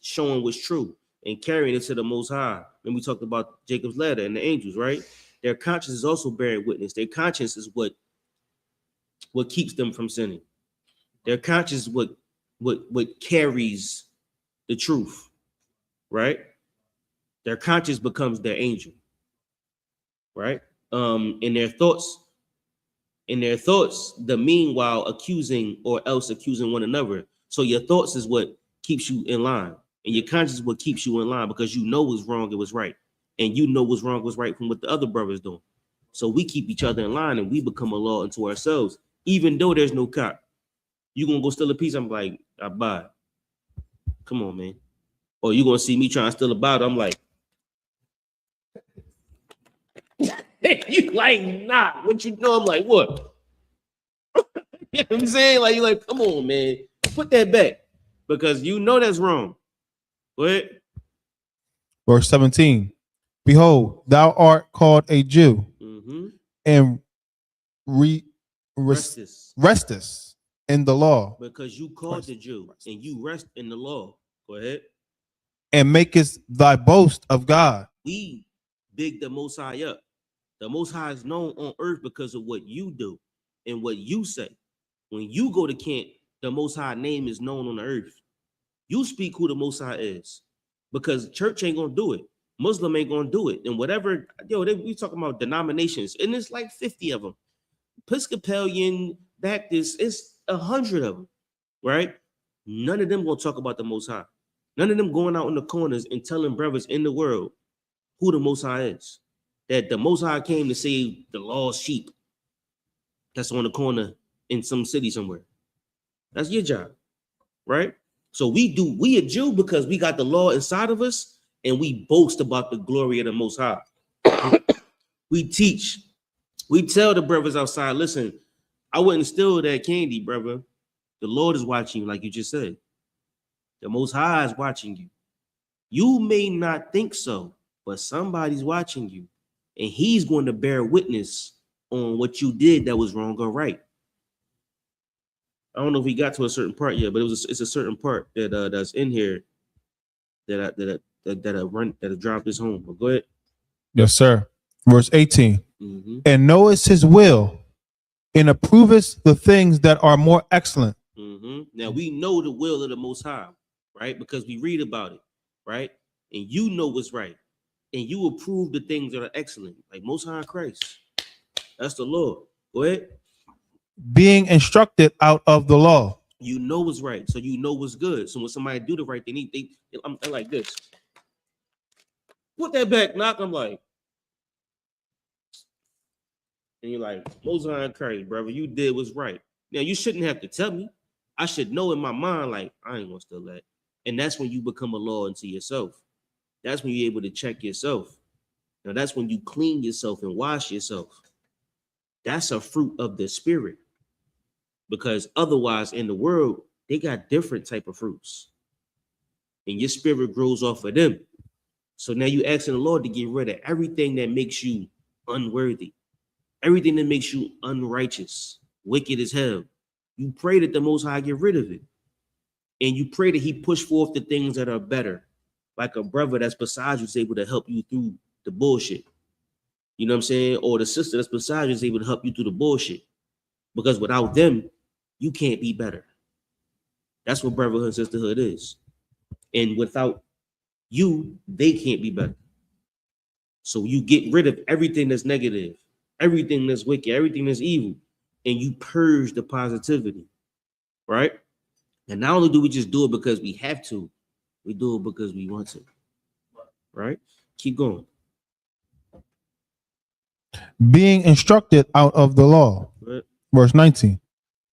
showing what's true and carrying it to the Most High. And we talked about Jacob's ladder and the angels, right? Their conscience is also bearing witness. Their conscience is what keeps them from sinning. Their conscience is what carries the truth, right? Their conscience becomes their angel, right? In their thoughts, the meanwhile accusing or else accusing one another. So your thoughts is what keeps you in line, and your conscience is what keeps you in line, because you know what's wrong and what's right, and you know what's wrong was right from what the other brothers doing. So we keep each other in line, and we become a law unto ourselves, even though there's no cop. You gonna go steal a piece? I'm like, I buy it. Come on, man. Or you gonna see me trying to steal a bottle? I'm like, you like, nah. What you know? I'm like, what? You know what I'm saying? Like, you're like, come on, man. Put that back, because you know that's wrong. Go ahead. Verse 17. Behold, thou art called a Jew, and restest in the law. Because you called the Jew and you rest in the law. Go ahead. And makest thy boast of God. We big the Most High up. The Most High is known on earth because of what you do and what you say. When you go to camp, the Most High name is known on the earth. You speak who the Most High is, because church ain't gonna do it. Muslim ain't gonna do it. And whatever, we talking about denominations, and it's like 50 of them. Episcopalian, Baptist, it's 100 of them, right? None of them gonna talk about the Most High. None of them going out in the corners and telling brothers in the world who the Most High is. That the Most High came to save the lost sheep that's on the corner in some city somewhere. That's your job, right? So we a Jew because we got the law inside of us, and we boast about the glory of the Most High. We teach. We tell the brothers outside, listen, I wouldn't steal that candy, brother. The Lord is watching you, like you just said. The Most High is watching you. You may not think so, but somebody's watching you, and he's going to bear witness on what you did that was wrong or right. I don't know if we got to a certain part yet, but it's a certain part that that's in here that dropped this home. But go ahead. Yes, sir. Verse 18. Mm-hmm. And knowest his will, and approvest the things that are more excellent. Mm-hmm. Now we know the will of the Most High, right? Because we read about it, right? And you know what's right, and you approve the things that are excellent, like Most High Christ. That's the Lord. Go ahead. Being instructed out of the law. You know what's right, so you know what's good. So when somebody do the right thing, I'm like this. Put that back, knock. I'm like, and you're like, Most High Christ, brother, you did what's right. Now you shouldn't have to tell me. I should know in my mind, like, I ain't gonna steal that. And that's when you become a law unto yourself. That's when you're able to check yourself. Now that's when you clean yourself and wash yourself. That's a fruit of the spirit. Because otherwise in the world, they got different type of fruits. And your spirit grows off of them. So now you asking the Lord to get rid of everything that makes you unworthy. Everything that makes you unrighteous, wicked as hell. You pray that the Most High get rid of it. And you pray that he push forth the things that are better. Like a brother that's beside you is able to help you through the bullshit. You know what I'm saying? Or the sister that's beside you is able to help you through the bullshit. Because without them, you can't be better. That's what brotherhood and sisterhood is. And without you, they can't be better. So you get rid of everything that's negative, everything that's wicked, everything that's evil, and you purge the positivity, right? And not only do we just do it because we have to, we do it because we want to, right? Keep going. Being instructed out of the law. Right. Verse 19.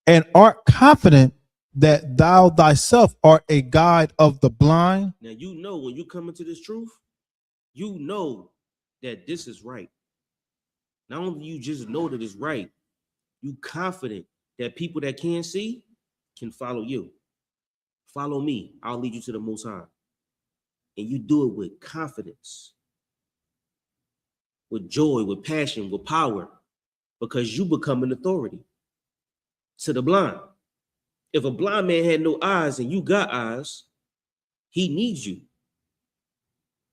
And art confident that thou thyself art a guide of the blind. Now, you know, when you come into this truth, you know that this is right. Not only you just know that it's right, you confident that people that can't see can follow you. Follow me. I'll lead you to the Most High. And you do it with confidence, with joy, with passion, with power, because you become an authority to the blind. If a blind man had no eyes and you got eyes, he needs you.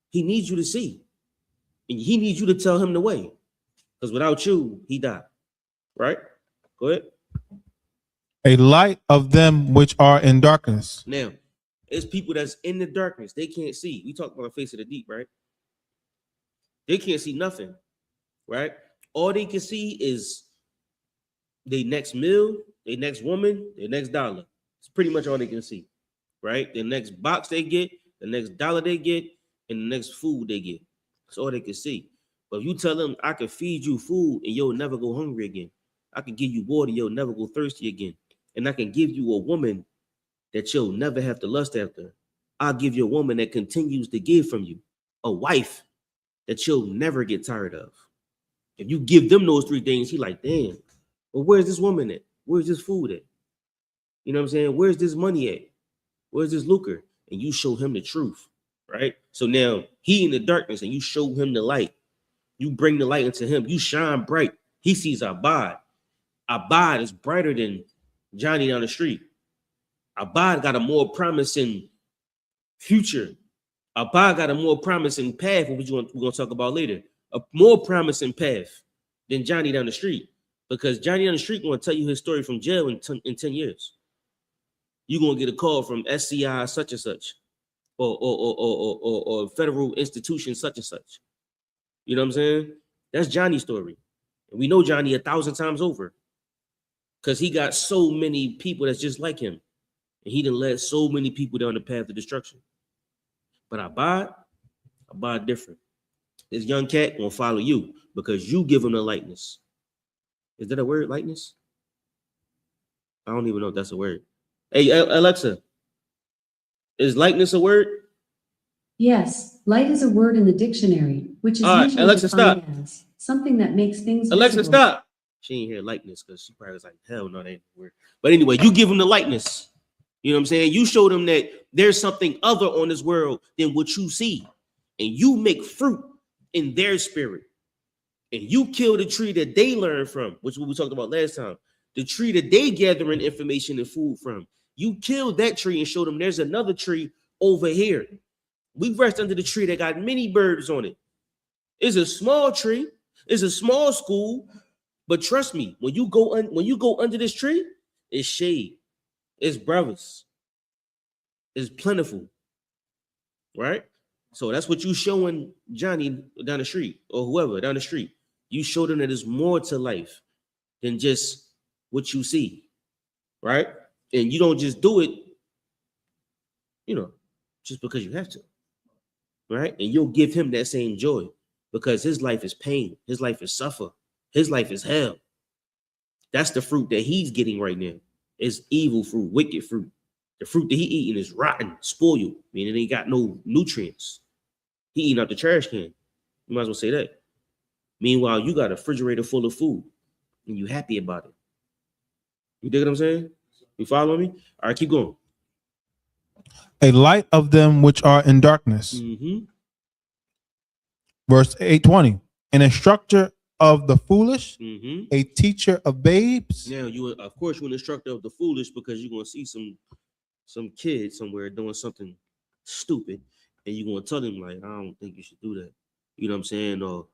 He needs you to see. And he needs you to tell him the way. Because without you, he died. Right? Go ahead. A light of them which are in darkness. Now, it's people that's in the darkness. They can't see. We talk about the face of the deep, right? They can't see nothing, right? All they can see is their next meal, their next woman, their next dollar. It's pretty much all they can see, right? The next box they get, the next dollar they get, and the next food they get. That's all they can see. But if you tell them, I can feed you food and you'll never go hungry again. I can give you water, you'll never go thirsty again. And I can give you a woman that you'll never have to lust after. I'll give you a woman that continues to give from you. A wife that you'll never get tired of. If you give them those three things, he like, damn, well, where's this woman at? Where's this food at? You know what I'm saying? Where's this money at? Where's this lucre? And you show him the truth, right? So now he in the darkness and you show him the light. You bring the light into him. You shine bright. He sees Abad. Abad is brighter than Johnny down the street. Abad got a more promising future. Abad got a more promising path, which we're going to talk about later. A more promising path than Johnny down the street. Because Johnny down the street going to tell you his story from jail in 10 years. You're going to get a call from SCI such and such. Or federal institution such and such. You know what I'm saying? That's Johnny's story. And we know Johnny 1,000 times over. Because he got so many people that's just like him. And he done led so many people down the path of destruction. But Abad different. This young cat gonna follow you because you give him the lightness. Is that a word, lightness? I don't even know if that's a word. Hey, Alexa, is lightness a word? Yes, light is a word in the dictionary, which is usually Alexa, defined stop. as something that makes things Alexa, visible. stop. She ain't hear lightness because she probably was like, hell no, that ain't a word. But anyway, you give him the lightness. You know what I'm saying? You show them that there's something other on this world than what you see. And you make fruit in their spirit. And you kill the tree that they learn from, which we talked about last time. The tree that they gathering information and food from. You kill that tree and show them there's another tree over here. We rest under the tree that got many birds on it. It's a small tree. It's a small school. But trust me, when you go under this tree, it's shade. It's brothers. It's plentiful. Right? So that's what you showing Johnny down the street or whoever down the street. You show them that there's more to life than just what you see. Right? And you don't just do it, just because you have to. Right? And you'll give him that same joy because his life is pain. His life is suffer. His life is hell. That's the fruit that he's getting right now. It's evil fruit, wicked fruit. The fruit that he eating is rotten, spoiled, meaning it ain't got no nutrients. He eating out the trash can. You might as well say that. Meanwhile, you got a refrigerator full of food and you happy about it. You dig what I'm saying? You follow me? All right, keep going. A light of them which are in darkness. Mm-hmm. Verse 820. An instructor of the foolish, Mm-hmm. a teacher of babes. Now, you're an instructor of the foolish because you're gonna see some kid somewhere doing something stupid, and you're gonna tell them like, I don't think you should do that. You know what I'm saying? Or,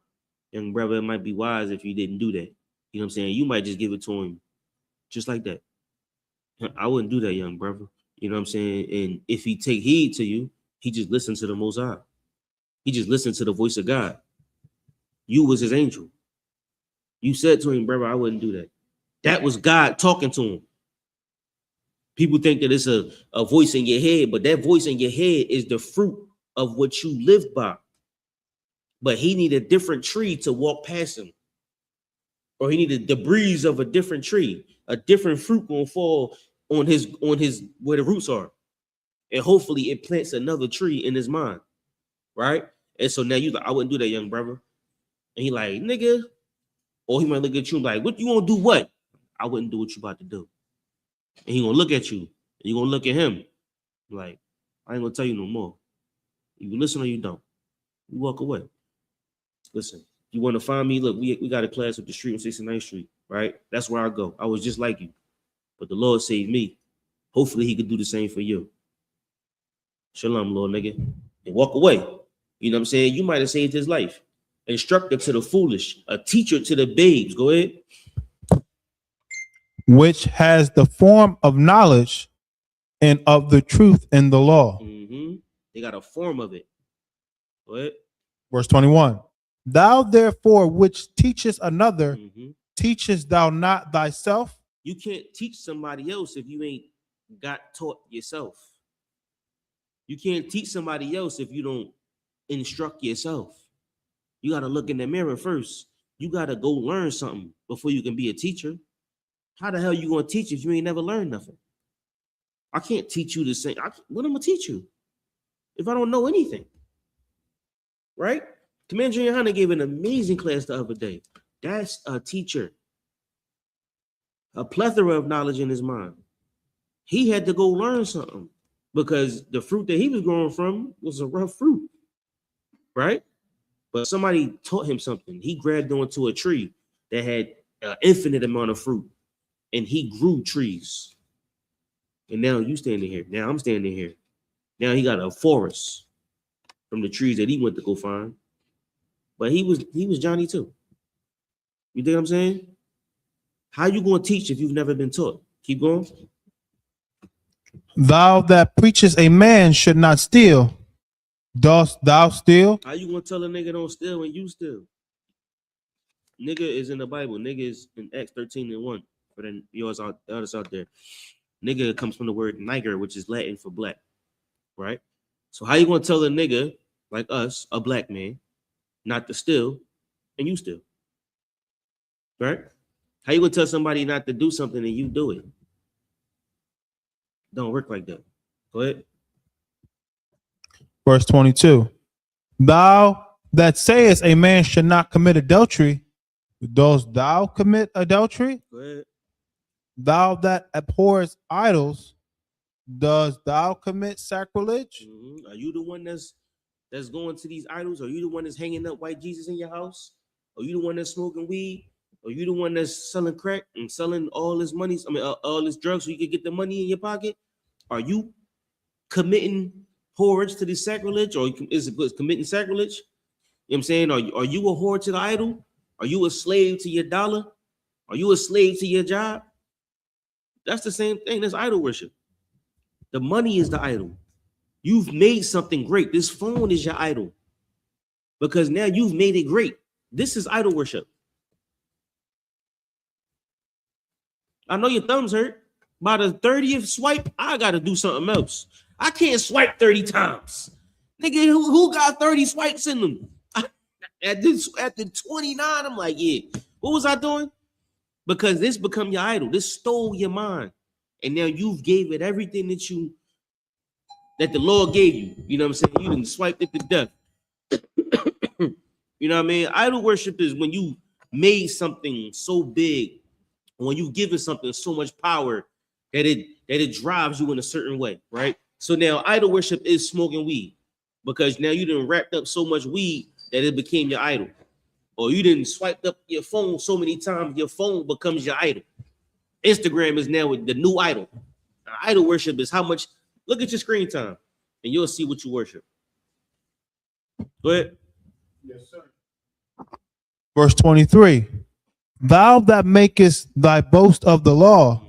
young brother, it might be wise if you didn't do that. You know what I'm saying? You might just give it to him just like that. I wouldn't do that, young brother. You know what I'm saying? And if he take heed to you, he just listened to the Most High. He just listened to the voice of God. You was his angel. You said to him, brother, I wouldn't do that. That was God talking to him. People think that it's a voice in your head, but that voice in your head is the fruit of what you live by. But he needed a different tree to walk past him. Or he needed the breeze of a different tree. A different fruit gonna fall on his where the roots are. And hopefully it plants another tree in his mind. Right? And so now you like, I wouldn't do that, young brother. And he like, nigga. Or he might look at you like, what you gonna do what? I wouldn't do what you about to do. And he gonna look at you. And you gonna look at him. Like, I ain't gonna tell you no more. You listen or you don't. You walk away. Listen, you want to find me? Look, we got a class with the street on 69th Street, right? That's where I go. I was just like you. But the Lord saved me. Hopefully he could do the same for you. Shalom, Lord, nigga. And walk away. You know what I'm saying? You might have saved his life. Instructor to the foolish, a teacher to the babes. Go ahead. Which has the form of knowledge and of the truth in the law. Mm-hmm. They got a form of it. Go ahead. Verse 21. Thou therefore which teachest another, teachest thou not thyself? You can't teach somebody else if you ain't got taught yourself. You can't teach somebody else if you don't instruct yourself. You got to look in the mirror first. You got to go learn something before you can be a teacher. How the hell you going to teach if you ain't never learned nothing? I can't teach you the same. What am I going to teach you if I don't know anything? Right? Commander YAHANNA gave an amazing class the other day. That's a teacher. A plethora of knowledge in his mind. He had to go learn something because the fruit that he was growing from was a rough fruit. Right? But somebody taught him something. He grabbed onto a tree that had an infinite amount of fruit, and he grew trees. And now you standing here. Now I'm standing here. Now he got a forest from the trees that he went to go find. But he was Johnny too. You think what I'm saying? How you going to teach if you've never been taught? Keep going. Thou that preachest a man should not steal. Dost thou steal? How you gonna tell a nigga don't steal when you steal? Nigga is in the Bible. Nigga is in Acts 13:1. For then yours out others out there. Nigga comes from the word niger, which is Latin for black. Right? So how you gonna tell a nigga like us, a black man, not to steal, and you steal? Right? How you gonna tell somebody not to do something and you do it? Don't work like that. Go ahead. Verse 22. Thou that sayest a man should not commit adultery, dost thou commit adultery? Go ahead. Thou that abhors idols, dost thou commit sacrilege? Are you the one that's going to these idols? Are you the one that's hanging up white Jesus in your house? Are you the one that's smoking weed? Are you the one that's selling crack and selling all this money? All this drugs so you can get the money in your pocket? Are you committing whores to the sacrilege, or is it committing sacrilege? You know what I'm saying? Are you a whore to the idol? Are you a slave to your dollar? Are you a slave to your job? That's the same thing as idol worship. The money is the idol. You've made something great. This phone is your idol because now you've made it great. This is idol worship. I know your thumbs hurt. By the 30th swipe, I got to do something else. I can't swipe 30 times. Nigga, who got 30 swipes in them? At the 29, I'm like, yeah. What was I doing? Because this become your idol. This stole your mind. And now you've gave it everything that the Lord gave you. You know what I'm saying? You done swiped it to death. You know what I mean? Idol worship is when you made something so big, when you've given something so much power that it drives you in a certain way, right? So now idol worship is smoking weed because now you done wrapped up so much weed that it became your idol. Or you didn't swipe up your phone so many times, your phone becomes your idol. Instagram is now the new idol. Now, idol worship is how much, look at your screen time and you'll see what you worship. Go ahead. Yes, sir. Verse 23. Thou that makest thy boast of the law,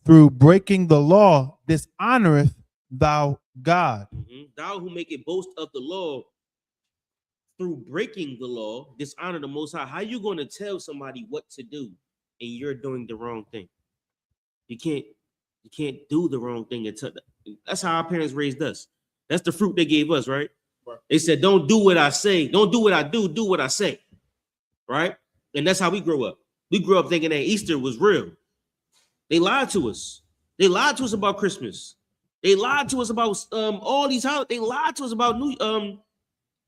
through breaking the law, dishonoreth thou God. Thou who make a boast of the law, through breaking the law, dishonor the Most High. How you going to tell somebody what to do and you're doing the wrong thing? You can't do the wrong thing until that's how our parents raised us. That's the fruit they gave us, right? They said, don't do what I say, don't do what I do what I say. Right? And that's how we grew up. We grew up thinking that Easter was real. They lied to us. They lied to us about Christmas. They lied to us about all these holidays. They lied to us about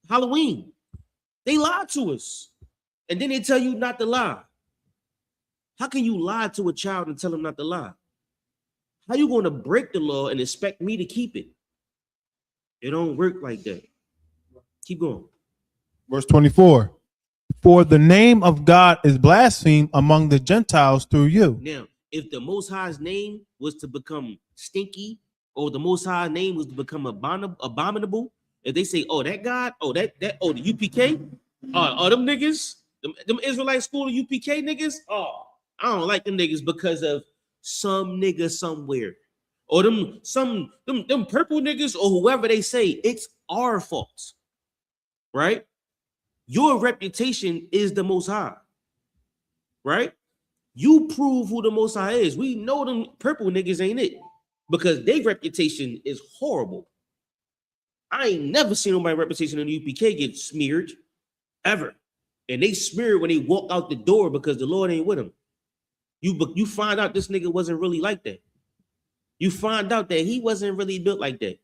Halloween. They lied to us. And then they tell you not to lie. How can you lie to a child and tell him not to lie? How you going to break the law and expect me to keep it? It don't work like that. Keep going. Verse 24. For the name of God is blasphemed among the Gentiles through you. Now, if the Most High's name was to become stinky, or the Most High's name was to become abominable, if they say, oh, that God, oh, the UPK, them niggas, them Israelite school UPK niggas, oh, I don't like them niggas because of some nigga somewhere. Or them purple niggas or whoever they say, it's our fault. Right? Your reputation is the Most High. Right? You prove who the Most High is. We know them purple niggas ain't it because their reputation is horrible. I ain't never seen nobody's reputation in the UPK get smeared ever. And they smear when they walk out the door because the Lord ain't with them. You find out this nigga wasn't really like that. You find out that he wasn't really built like that.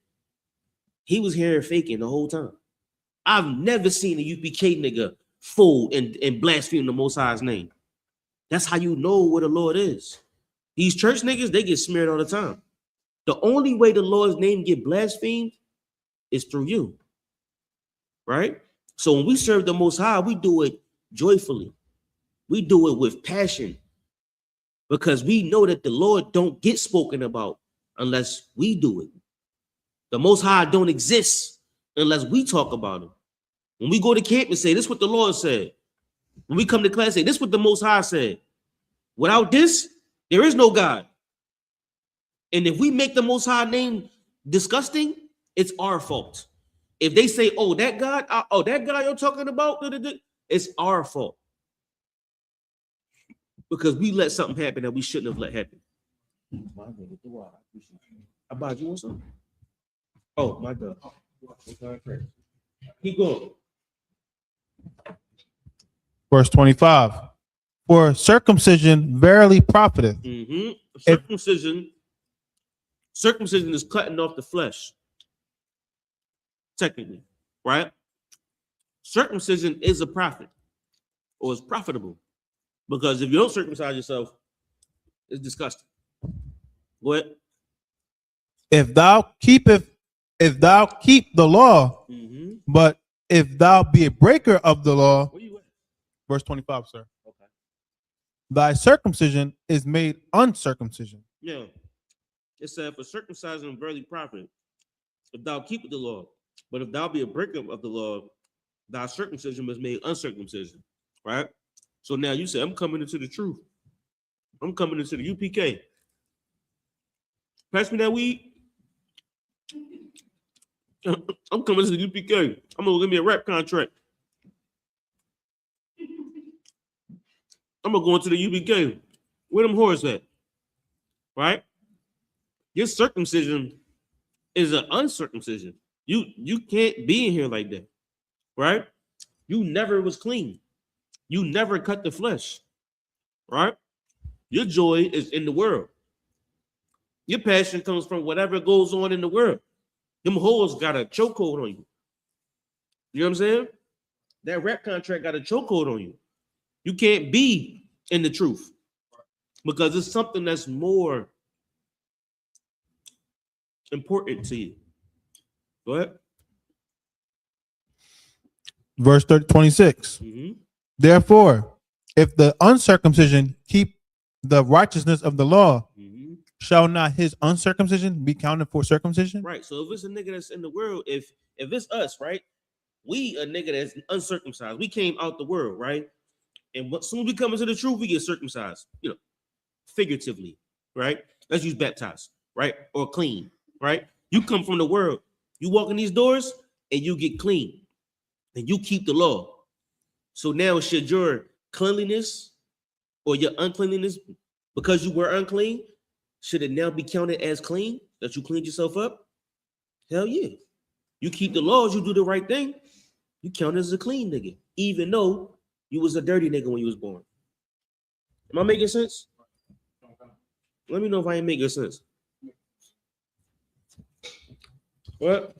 He was here faking the whole time. I've never seen a UPK nigga fool and blaspheme the Most High's name. That's how you know what the Lord is. These church niggas, they get smeared all the time. The only way the Lord's name get blasphemed is through you. Right? So when we serve the Most High, we do it joyfully. We do it with passion. Because we know that the Lord don't get spoken about unless we do it. The Most High don't exist unless we talk about him. When we go to camp and say, this is what the Lord said. When we come to class, say, this is what the Most High said. Without this, there is no God. And if we make the Most High name disgusting, it's our fault. If they say, oh, that God you're talking about, it's our fault. Because we let something happen that we shouldn't have let happen. About you want something? Oh, my God. Keep going. Verse 25. For circumcision verily profiteth. Circumcision is cutting off the flesh. Technically, right? Circumcision is a profit or is profitable. Because if you don't circumcise yourself, it's disgusting. Go ahead. If thou keep the law, but if thou be a breaker of the law, where you at? Verse 25, sir. Okay. Thy circumcision is made uncircumcision. Yeah. It said for circumcising verily profit. if thou keep the law. But if thou be a breaker of the law, thy circumcision was made uncircumcision. Right? So now you say, I'm coming into the truth. I'm coming into the UPK. Pass me that weed. I'm coming to the UPK. I'm gonna give me a rap contract. I'm gonna go into the UPK. Where them whores at? Right? Your circumcision is an uncircumcision. You can't be in here like that. Right? You never was clean. You never cut the flesh. Right? Your joy is in the world. Your passion comes from whatever goes on in the world. Them hoes got a chokehold on you. You know what I'm saying? That rap contract got a chokehold on you. You can't be in the truth because it's something that's more important to you. Go ahead. Verse 26. Mm-hmm. Therefore, if the uncircumcision keep the righteousness of the law, Mm-hmm. shall not his uncircumcision be counted for circumcision? Right. So if it's a nigga that's in the world, if it's us, right? We a nigga that's uncircumcised. We came out the world, right? And as soon as we come into the truth, we get circumcised, figuratively, right? Let's use baptized, right? Or clean, right? You come from the world, you walk in these doors and you get clean and you keep the law. So now should your cleanliness or your uncleanliness, because you were unclean, should it now be counted as clean, that you cleaned yourself up? Hell yeah. You keep the laws, you do the right thing, you count as a clean nigga, even though you was a dirty nigga when you was born. Am I making sense? Let me know if I ain't making sense. What?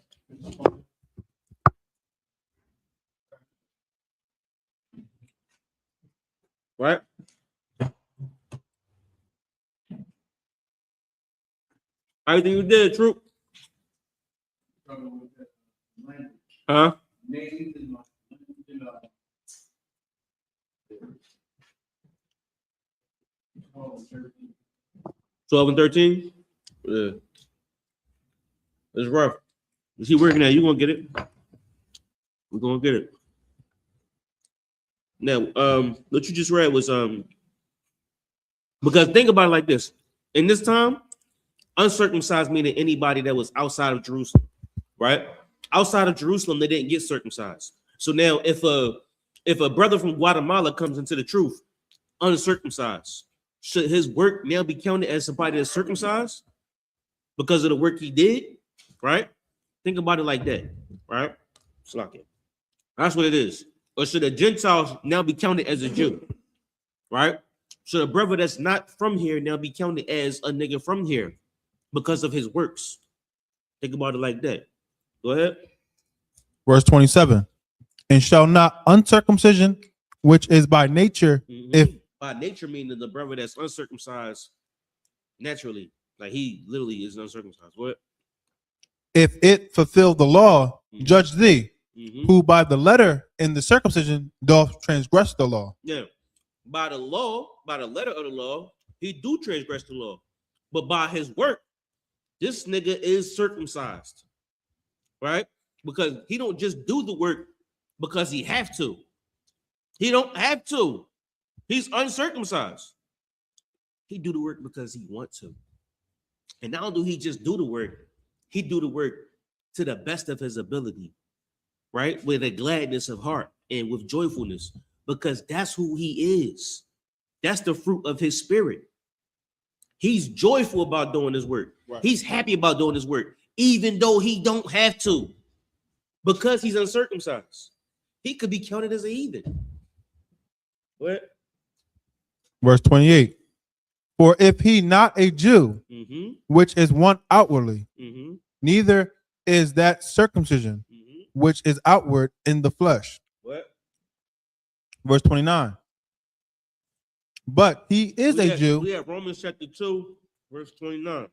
Right? Everything you did, true. Huh? 12 and 13? Yeah. It's rough. You keep working at it, you're gonna get it. We're gonna get it. Now, what you just read was because think about it like this. In this time, uncircumcised meaning anybody that was outside of Jerusalem, right? Outside of Jerusalem, they didn't get circumcised. So now if a brother from Guatemala comes into the truth uncircumcised, should his work now be counted as somebody that's circumcised because of the work he did? Right? Think about it like that, right? It's like it. That's what it is. Or should a Gentile now be counted as a Jew? Right? Should a brother that's not from here now be counted as a nigga from here because of his works? Think about it like that. Go ahead. Verse 27. And shall not uncircumcision, which is by nature, if by nature meaning the brother that's uncircumcised naturally, like he literally is uncircumcised. What? If it fulfill the law, judge thee, who by the letter in the circumcision doth transgress the law. Yeah. By the law, by the letter of the law, he do transgress the law. But by his work, this nigga is circumcised. Right? Because he don't just do the work because he have to. He don't have to. He's uncircumcised. He do the work because he want to. And not only do he just do the work, he do the work to the best of his ability, right? With a gladness of heart and with joyfulness, because that's who he is. That's the fruit of his spirit. He's joyful about doing his work. Right. He's happy about doing his work, even though he don't have to, because he's uncircumcised. He could be counted as a heathen. What? Verse 28. For if he not a Jew, which is one outwardly, neither is that circumcision, which is outward in the flesh. What? Verse 29. But he is a Jew. We have Romans chapter 2, verse 29.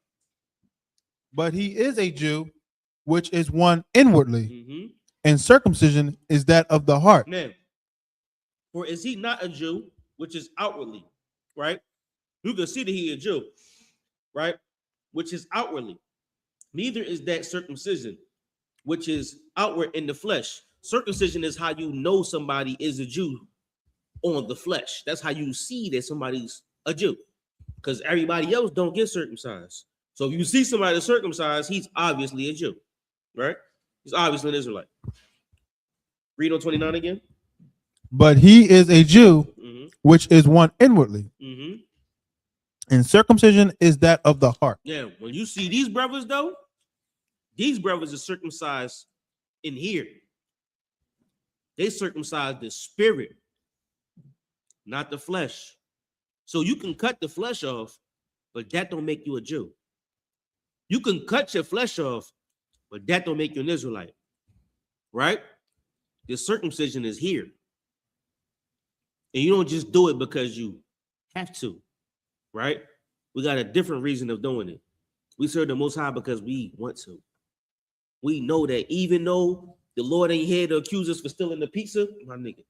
But he is a Jew, which is one inwardly, and circumcision is that of the heart. Now, for is he not a Jew, which is outwardly, right? You can see that he is a Jew, right? Which is outwardly. Neither is that circumcision, which is outward in the flesh. Circumcision is how you know somebody is a Jew on the flesh. That's how you see that somebody's a Jew, because everybody else don't get circumcised. So if you see somebody that's circumcised, he's obviously a Jew, right? He's obviously an Israelite. Read on 29 again. But he is a Jew, which is one inwardly. And circumcision is that of the heart. Yeah, when you see these brothers, though, these brothers are circumcised in here. They circumcised the spirit, not the flesh. So you can cut the flesh off, but that don't make you a Jew. You can cut your flesh off, but that don't make you an Israelite, right? The circumcision is here. And you don't just do it because you have to, right? We got a different reason of doing it. We serve the Most High because we want to. We know that even though the Lord ain't here to accuse us for stealing the pizza, my nigga,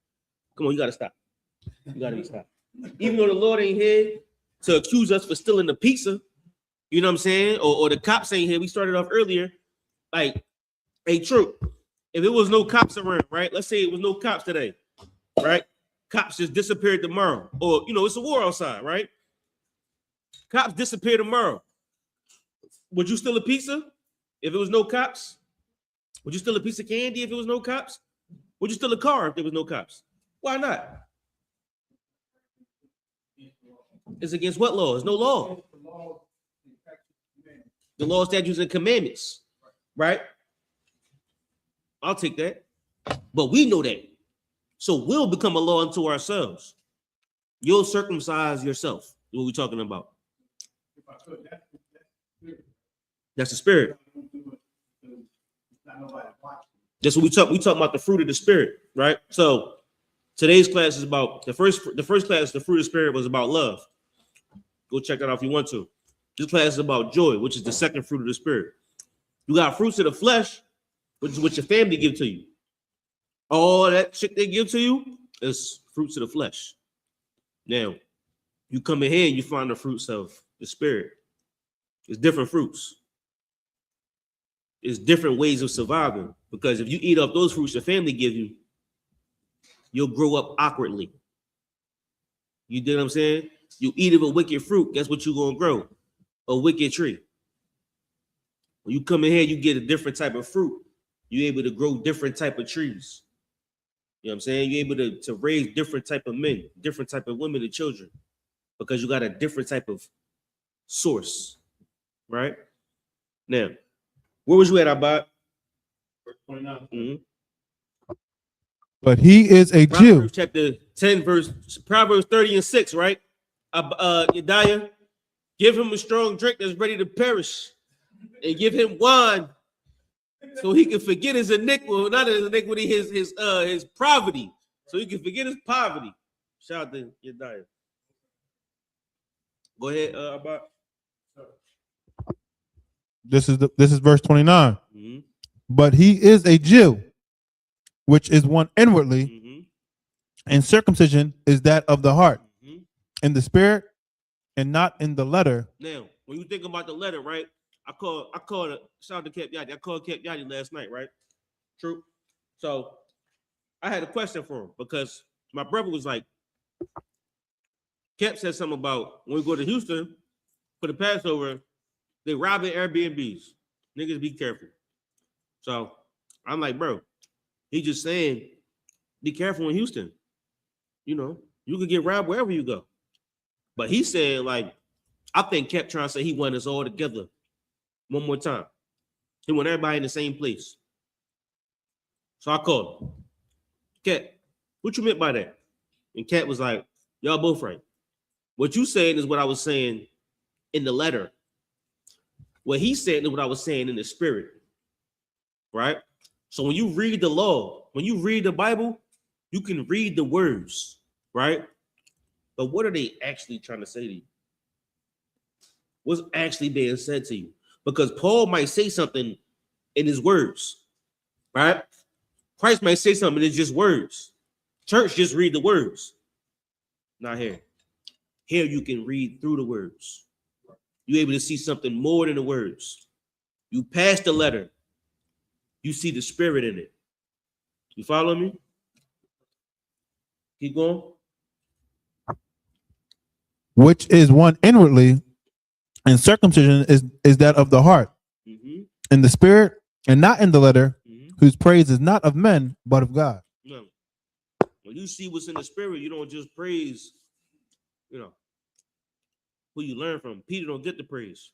come on, you gotta stop. You gotta stop. Even though the Lord ain't here to accuse us for stealing the pizza, you know what I'm saying? Or the cops ain't here. We started off earlier. Like, hey, true. If it was no cops around, right? Let's say it was no cops today, right? Cops just disappeared tomorrow. Or, you know, it's a war outside, right? Cops disappear tomorrow. Would you steal a pizza if it was no cops? Would you steal a piece of candy if it was no cops? Would you steal a car if there was no cops? Why not? It's against what law? There's no law. The law, statutes, and commandments, right? I'll take that. But we know that. So we'll become a law unto ourselves. You'll circumcise yourself. What we're talking about. That's the spirit. That's what we talk. We talk about the fruit of the spirit, right? So today's class is about the first class. The fruit of the spirit was about love. Go check that out if you want to. This class is about joy, which is the second fruit of the spirit. You got fruits of the flesh, which is what your family give to you. All that shit they give to you is fruits of the flesh. Now, you come in here and you find the fruits of the spirit. It's different fruits. It's different ways of surviving. Because if you eat up those fruits your family give you, you'll grow up awkwardly. You dig what I'm saying? You eat of a wicked fruit, guess what you're going to grow? A wicked tree. When you come in here, you get a different type of fruit. You're able to grow different type of trees. You know what I'm saying? You're able to raise different type of men, different type of women and children, because you got a different type of source, right? Now, where was you at, Abad? Verse 29. But he is a Jew. Chapter 10, Proverbs 30 and 6, right? Yediah, give him a strong drink that's ready to perish, and give him wine so he can forget his iniquity, not his iniquity, his poverty, so he can forget his poverty. Shout out to Yediah. Go ahead, Abad. This is verse 29. But he is a Jew, which is one inwardly, and circumcision is that of the heart, in the spirit, and not in the letter. Now, when you think about the letter, right? I called it, shout out to Cap Yadi. I called Cap Yadi last night, right? True. So I had a question for him because my brother was like, Cap said something about when we go to Houston for the Passover, they robbing Airbnbs. Niggas be careful. So I'm like, bro, he just saying, be careful in Houston. You know, you could get robbed wherever you go. But he said, like, I think Cap trying to say he want us all together one more time. He want everybody in the same place. So I called him. Cap, what you meant by that? And Cap was like, y'all both right. What you saying is what I was saying in the letter. What he said is what I was saying in the spirit. Right? So when you read the law, when you read the Bible, you can read the words, right? But what are they actually trying to say to you? What's actually being said to you? Because Paul might say something in his words, right? Christ might say something, it's just words. Church, just read the words. Not here. Here you can read through the words. You're able to see something more than the words. You pass the letter. you see the spirit in it. You follow me? Keep going. Which is one inwardly, and circumcision is that of the heart, in the spirit, and not in the letter, whose praise is not of men, but of God. No. When you see what's in the spirit, you don't just praise, you know, who you learn from. Peter don't get the praise.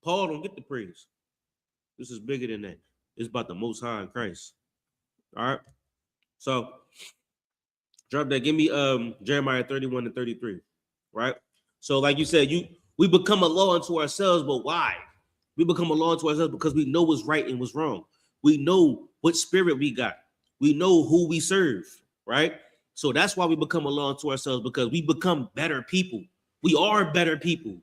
Paul don't get the praise. This is bigger than that. It's about the Most High in Christ. All right. So drop that. Give me Jeremiah 31 and 33. Right. So like you said, we become a law unto ourselves, but why? We become a law unto ourselves because we know what's right and what's wrong. We know what spirit we got. We know who we serve. Right. So that's why we become a law unto ourselves, because we become better people. We are better people.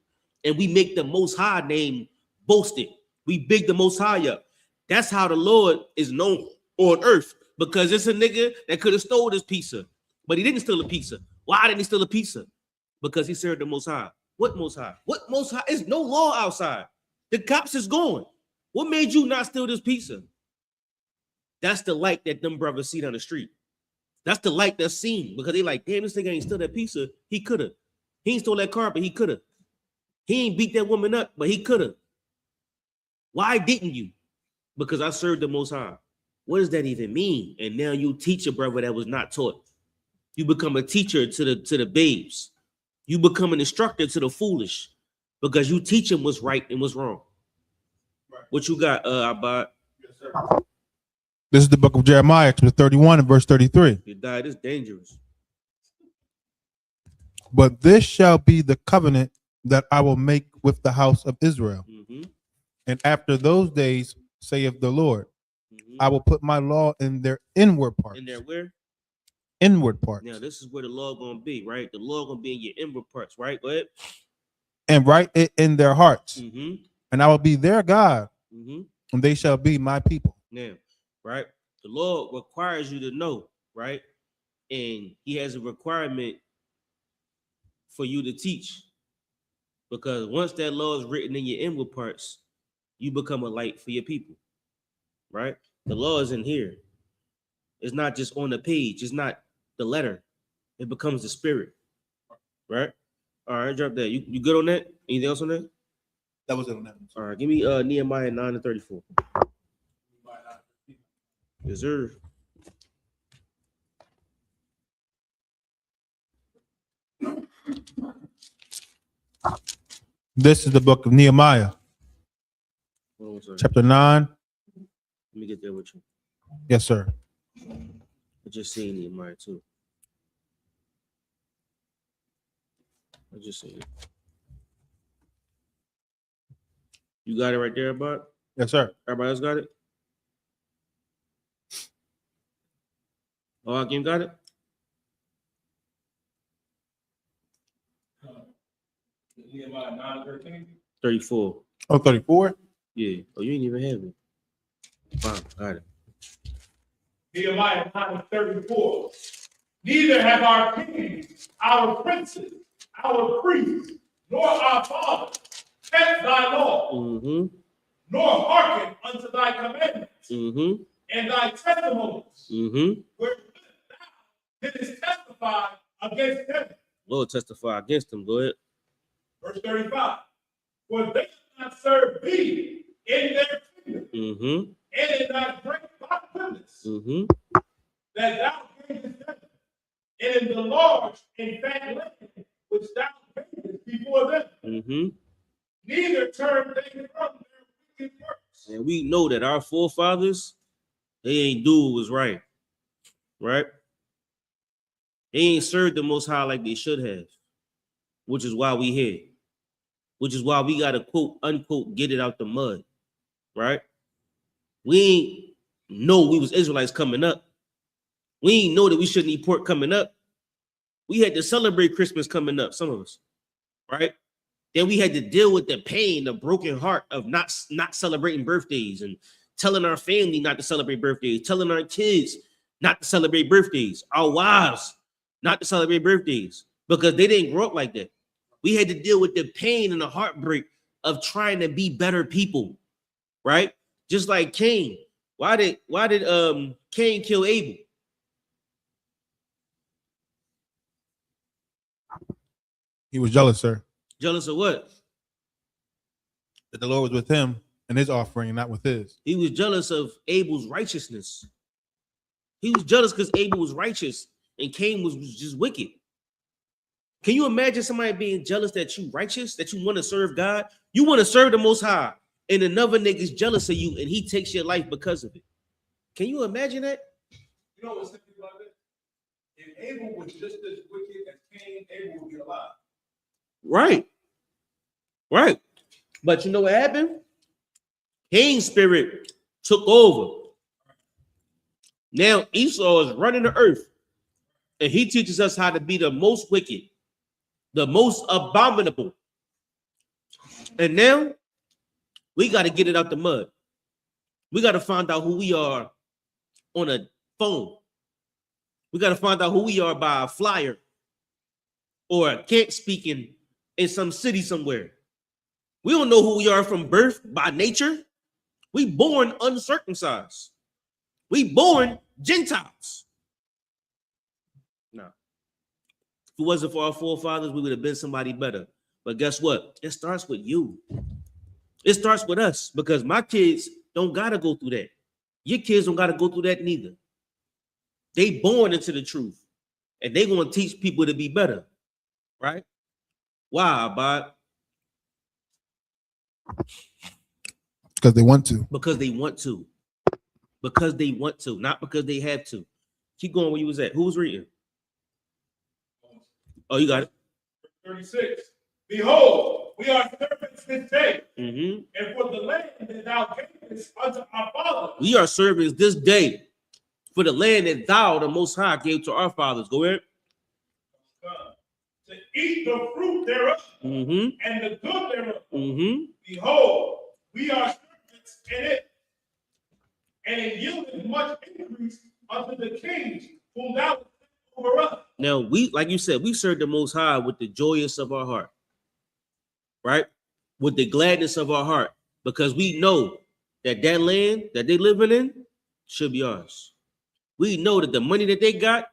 And we make the Most High name boasted. We big the Most High up. That's how the Lord is known on earth, because it's a nigga that could have stole this pizza, but he didn't steal a pizza. Why didn't he steal a pizza? Because he served the Most High. What Most High? What Most High? There's no law outside. The cops is gone. What made you not steal this pizza? That's the light that them brothers see down the street. That's the light that's seen, because they like, damn, this nigga ain't steal that pizza. He could have. He ain't stole that car, but he could have. He ain't beat that woman up, but he could have. Why didn't you? Because I served the Most High. What does that even mean? And now you teach a brother that was not taught. You become a teacher to the babes. You become an instructor to the foolish, because you teach them what's right and what's wrong. Right. What you got, Abad? Yes, sir. This is the book of Jeremiah, chapter 31 and verse 33. You died. It's dangerous. But this shall be the covenant that I will make with the house of Israel. And after those days, saith the Lord, I will put my law in their inward parts. In their where? Inward parts. Now, this is where the law gonna be, right? The law gonna be in your inward parts, right? Go ahead. And write it in their hearts. And I will be their God, and they shall be my people. Now, right? The law requires you to know, right? And he has a requirement for you to teach, because once that law is written in your inward parts, you become a light for your people, right? The law is in here. It's not just on the page. It's not the letter. It becomes the spirit, right? All right, drop that. You good on that? Anything else on that? That was it on that. All right, give me Nehemiah 9 and 34. Yes, sir. This is the book of Nehemiah, chapter 9. Let me get there with you. Yes, sir. I just seen Nehemiah too. I just seen it. You got it right there, Bud? Yes, sir. Everybody else got it? Oh, Hakeem got it? Nehemiah 9:13. 34. Oh, 34? Yeah. Oh, you ain't even have it. Fine, got it. Nehemiah 9:34. Neither have our kings, our princes, our priests, nor our fathers kept thy law, nor hearkened unto thy commandments, and thy testimonies, where thou didst testify against them. Lord testify against them. Go ahead. Verse 35. For they did not serve thee in their kingdom, and in thy great goodness, that thou gavest them, and in the large and fat land which thou gavest before them. Neither turned they from their wicked works. And we know that our forefathers, they ain't do what was right. Right? They ain't served the Most High like they should have, which is why we here. Which is why we got to quote, unquote, get it out the mud. Right? We ain't know we was Israelites coming up. We ain't know that we shouldn't eat pork coming up. We had to celebrate Christmas coming up, some of us. Right? Then we had to deal with the pain, the broken heart of not celebrating birthdays and telling our family not to celebrate birthdays, telling our kids not to celebrate birthdays, our wives not to celebrate birthdays, because they didn't grow up like that. We had to deal with the pain and the heartbreak of trying to be better people, right? Just like Cain. Why did Cain kill Abel? He was jealous, sir, Jealous of what? that the Lord was with him and his offering, not with his. He was jealous of Abel's righteousness. He was jealous because Abel was righteous and Cain was just wicked. Can you imagine somebody being jealous that you righteous, that you want to serve God? You want to serve the Most High, and another nigga's jealous of you and he takes your life because of it. Can you imagine that? You know what's thinking about it? If Abel was just as wicked as Cain, Abel would be alive. Right. Right. But you know what happened? Cain's spirit took over. Now Esau is running the earth, and he teaches us how to be the most wicked, the most abominable. And now we got to get it out the mud. We got to find out who we are on a phone. We got to find out who we are by a flyer or a camp speaking in some city somewhere. We don't know who we are from birth by nature. We born uncircumcised. We born Gentiles. No. If it wasn't for our forefathers, we would have been somebody better. But guess what? It starts with you. It starts with us, because my kids don't got to go through that. Your kids don't got to go through that neither. They born into the truth, and they going to teach people to be better, right? Why, Bob? Because they want to. Because they want to. Because they want to, not because they have to. Keep going where you was at. Who was reading? Oh, you got it. 36. Behold, we are servants this day, Mm-hmm. and for the land that thou gavest unto our fathers. We are servants this day for the land that thou, the Most High, gave to our fathers. Go ahead. To eat the fruit thereof, Mm-hmm. and the good thereof. Mm-hmm. Behold, we are servants in it, and it yieldeth much increase unto the kings whom thou hast set over us. Now, we, like you said, we serve the Most High with the joyous of our heart, right? With the gladness of our heart, because we know that that land that they living in should be ours. We know that the money that they got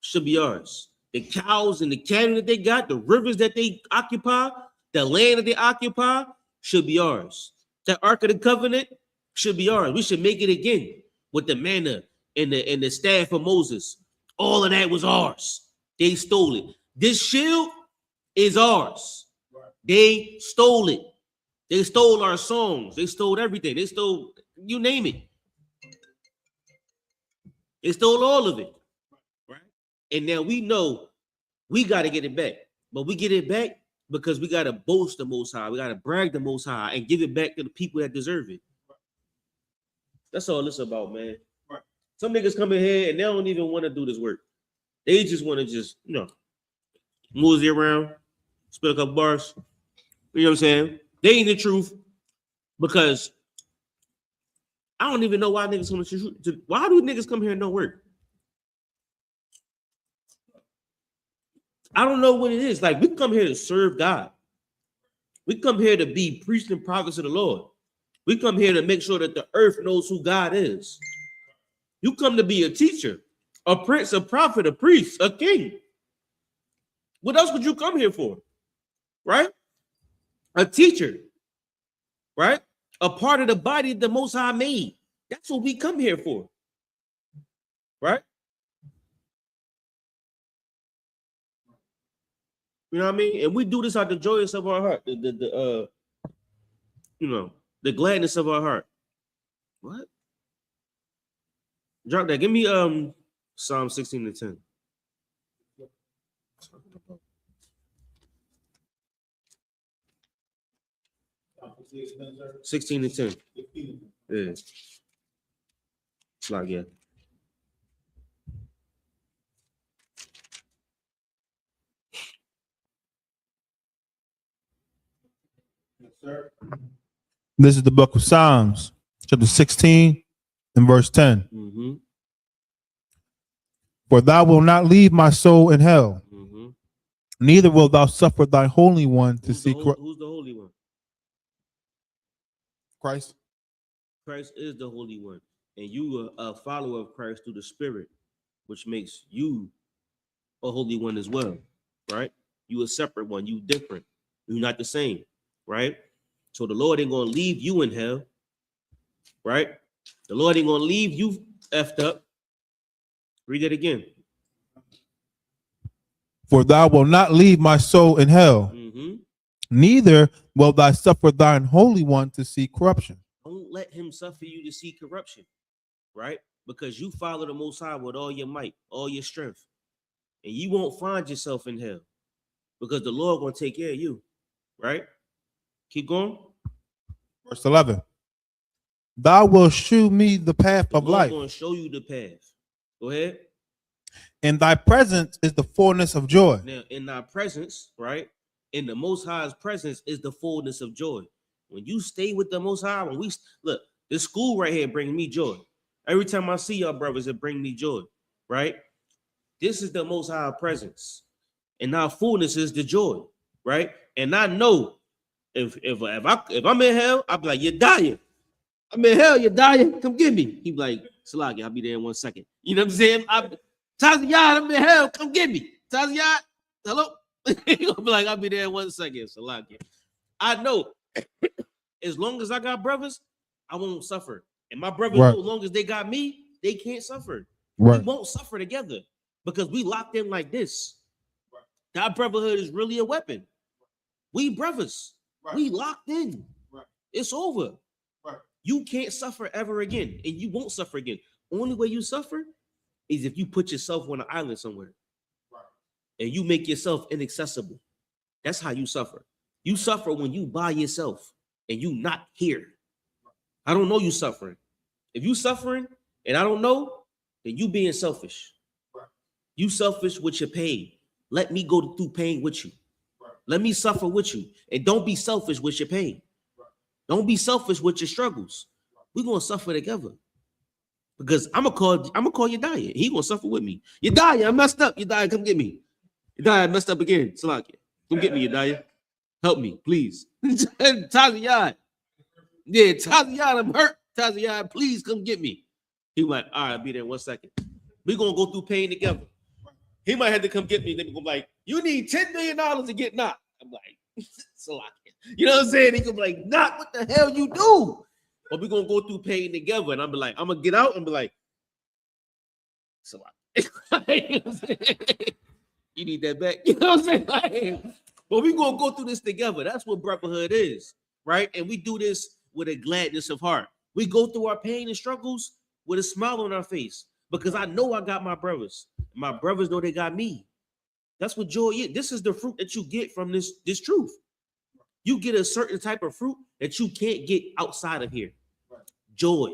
should be ours. The cows and the cattle that they got, the rivers that they occupy, the land that they occupy should be ours. The Ark of the Covenant should be ours. We should make it again with the manna and the staff of Moses. All of that was ours. They stole it. This shield is ours. They stole it. They stole our songs. They stole everything. They stole, you name it. They stole all of it. Right? And now we know we got to get it back. But we get it back because we got to boast the Most High. We got to brag the Most High and give it back to the people that deserve it. That's all it's about, man. Right. Some niggas come in here and they don't even want to do this work. They just want to just, mosey around, spit a couple bars. You know what I'm saying? They ain't the truth, because I don't even know why niggas come to. Why do niggas come here and don't work? I don't know what it is. Like, we come here to serve God. We come here to be priests and prophets of the Lord. We come here to make sure that the earth knows who God is. You come to be a teacher, a prince, a prophet, a priest, a king. What else would you come here for? Right? A teacher, right? A part of the body the Most High made. That's what we come here for, right? You know what I mean? And we do this out the joyous of our heart, the gladness of our heart. What? Drop that. Give me Psalm 16:10. 16:10. Yeah. It's like, yeah. Yes, sir. This is the book of Psalms, chapter 16 and verse 10. Mm-hmm. For thou wilt not leave my soul in hell, Mm-hmm. neither wilt thou suffer thy Holy One to see Who's the Holy One? Christ. Christ is the Holy One. and you are a follower of Christ through the Spirit, which makes you a holy one as well, right? You a separate one, you different, you're not the same, right? So the Lord ain't gonna leave you in hell, right? The Lord ain't gonna leave you effed up. Read it again. For thou wilt not leave my soul in hell, neither will thou suffer thine holy one to see corruption. Don't let him suffer you to see corruption, right? Because you follow the Most High with all your might, all your strength, and you won't find yourself in hell because the Lord gonna take care of you, right? Keep going. Verse 11. Thou wilt shew me the path of Lord life. Gonna show you the path. Go ahead. In thy presence is the fullness of joy. Now, in thy presence, right? In the Most High's presence is the fullness of joy. When you stay with the Most High, when we look, this school right here brings me joy. Every time I see y'all brothers, it brings me joy, right? This is the Most High presence, and our fullness is the joy, right? And I know if I'm in hell, I'll be like, you're dying. I'm in hell, you're dying. Come get me. He be like, Salaki, I'll be there in 1 second. You know what I'm saying? Taziyah, I'm in hell. Come get me. Taziyah, hello? He'll be like, I'll be there in 1 second. Salaki. I know as long as I got brothers, I won't suffer. And my brothers, Right. as long as they got me, they can't suffer. Right. We won't suffer together because we locked in like this. Right. That brotherhood is really a weapon. We brothers. Right. We locked in. Right. It's over. Right. You can't suffer ever again, and you won't suffer again. Only way you suffer is if you put yourself on an island somewhere, right, and you make yourself inaccessible. That's how you suffer. You suffer when you by yourself and you not here. I don't know you suffering. If you suffering and I don't know, then you being selfish. Right. You selfish with your pain. Let me go through pain with you. Right. Let me suffer with you, and don't be selfish with your pain. Don't be selfish with your struggles. We're gonna suffer together. Because I'm gonna call Yedaya. He gonna suffer with me. Yedaya, I messed up. Yedaya, come get me. Yedaya, I messed up again. Salakia. Come get me, Yedaya. Help me, please. Taziyah. Yeah, Taziyah, I'm hurt. Taziyah, please come get me. He like, all right, I'll be there in 1 second. We're gonna go through pain together. He might have to come get me. Then go like, you need $10 million to get knocked. I'm like, Salakia. You know what I'm saying? He could be like, not what the hell you do. But we're gonna go through pain together. And I'm be like, I'm gonna get out and be like, so you need that back. You know what I'm saying? Like, but we're gonna go through this together. That's what brotherhood is, right? And we do this with a gladness of heart. We go through our pain and struggles with a smile on our face because I know I got my brothers. My brothers know they got me. That's what joy is. This is the fruit that you get from this truth. You get a certain type of fruit that you can't get outside of here. Right. Joy.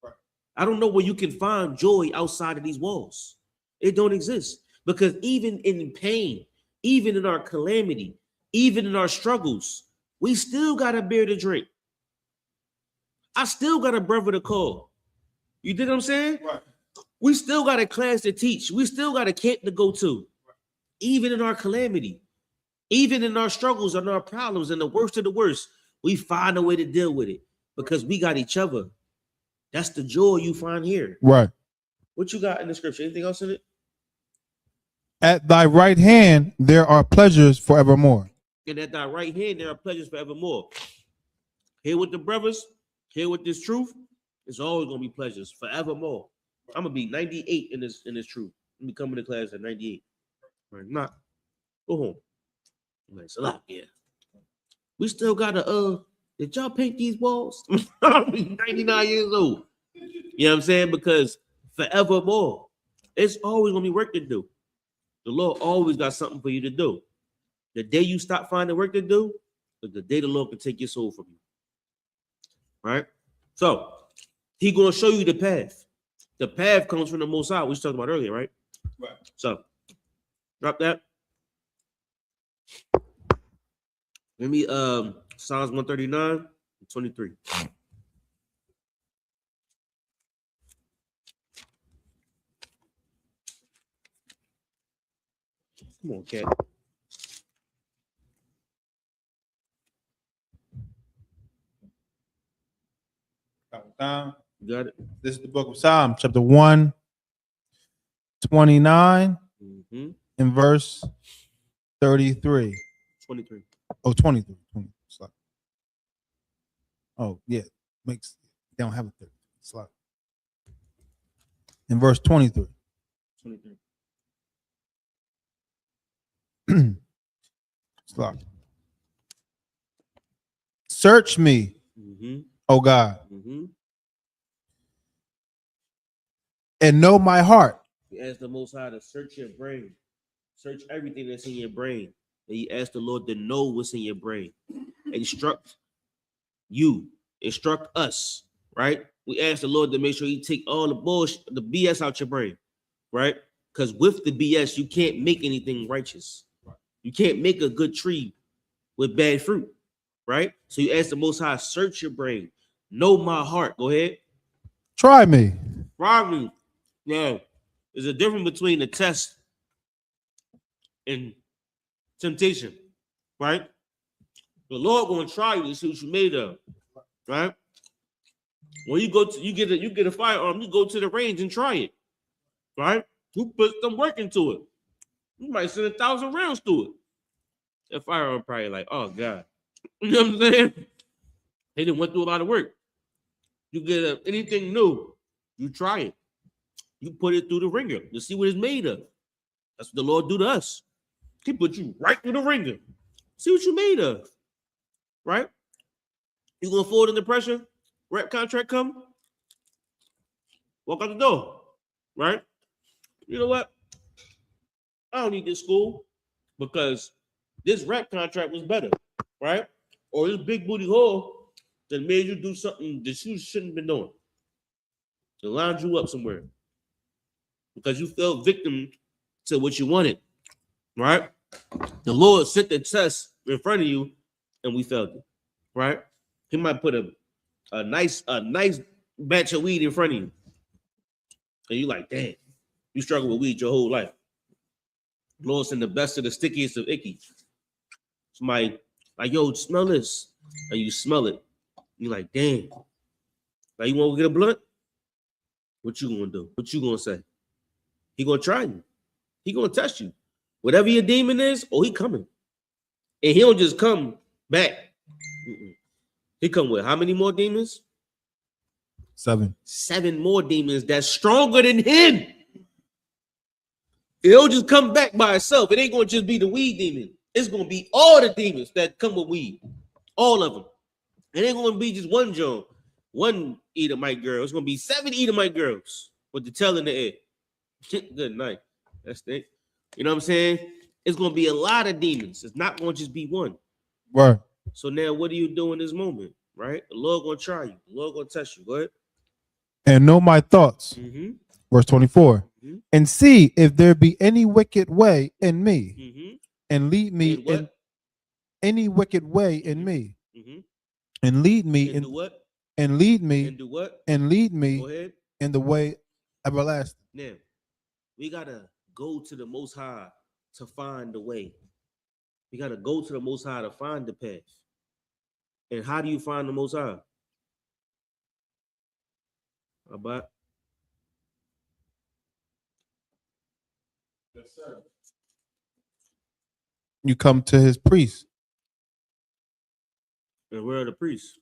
Right. I don't know where you can find joy outside of these walls. It don't exist. Because even in pain, even in our calamity, even in our struggles, we still got a beer to drink. I still got a brother to call. You dig what I'm saying? Right. We still got a class to teach. We still got a camp to go to. Right. Even in our calamity. Even in our struggles and our problems and the worst of the worst, we find a way to deal with it because we got each other. That's the joy you find here. Right. What you got in the scripture? Anything else in it? At thy right hand, there are pleasures forevermore. And at thy right hand, there are pleasures forevermore. Here with the brothers, here with this truth, it's always going to be pleasures forevermore. I'm going to be 98 in this truth. I'm coming to class at 98. Right, not. Go home. It's a lot, yeah. We still gotta did y'all paint these walls? I'll be 99 years old. You know what I'm saying? Because forevermore, it's always gonna be work to do. The Lord always got something for you to do. The day you stop finding work to do is the day the Lord can take your soul from you. Right? So He gonna show you the path. The path comes from the Most High, we talked about earlier, right? Right. So drop that. Let me Psalms 139 and 23. Come on, cat. Down. You got it? This is the book of Psalm, chapter 129 and verse 33. 23. Oh, 23. 20. Sorry. Oh, yeah. They don't have a 30. Sorry. In verse 23. 23. Sorry. Search me, O God, and know my heart. You ask the Most High to search your brain, search everything that's in your brain. And you ask the Lord to know what's in your brain. Instruct you, instruct us, right? We ask the Lord to make sure He take all the bullshit, the BS out your brain, right? Because with the BS, you can't make anything righteous. You can't make a good tree with bad fruit, right? So you ask the Most High, search your brain, know my heart. Go ahead. Try me. Try me. Now, there's a difference between the test and temptation, right? The Lord gonna try you to see what you made of, right? When you go to you get a firearm, you go to the range and try it, right? You put some work into it. You might send 1,000 rounds to it. That firearm probably like, oh God, you know what I'm saying? They didn't went through a lot of work. You get anything new, you try it. You put it through the ringer to see what it's made of. That's what the Lord do to us. He put you right through the ringer. See what you made of, right? You gonna fold under pressure? Rep contract come? Walk out the door, right? You know what? I don't need this school because this rep contract was better, right? Or this big booty hole that made you do something that you shouldn't have been doing. It lined you up somewhere because you fell victim to what you wanted, right? The Lord set the test in front of you and we failed it, right? He might put a nice batch of weed in front of you. And you like, damn, you struggle with weed your whole life. Lord send the best of the stickiest of icky. Somebody like, yo, smell this. And you smell it. You're like, damn. Like, you want to get a blunt? What you gonna do? What you gonna say? He gonna try you. He gonna test you. Whatever your demon is, he coming. And he don't just come back. He come with how many more demons? 7. 7 more demons that's stronger than him. It'll just come back by itself. It ain't gonna just be the weed demon. It's gonna be all the demons that come with weed. All of them. It ain't gonna be just one Joan, one Edomite girl. It's gonna be 7 Edomite girls with the tail in the air. Good night. That's it. You know what I'm saying? It's gonna be a lot of demons. It's not gonna just be one. Right. So now what do you do in this moment? Right? The Lord gonna try you. The Lord gonna test you. Go ahead. And know my thoughts. Verse 24. And see if there be any wicked way in me, and lead me in any wicked way in me, and lead me in what? And lead me And do what? And lead me Go ahead. in the way everlasting. Now, we gotta go to the Most High to find the way. We gotta go to the Most High to find the path. And how do you find the Most High? How about? Yes, sir. You come to his priest. And where are the priests?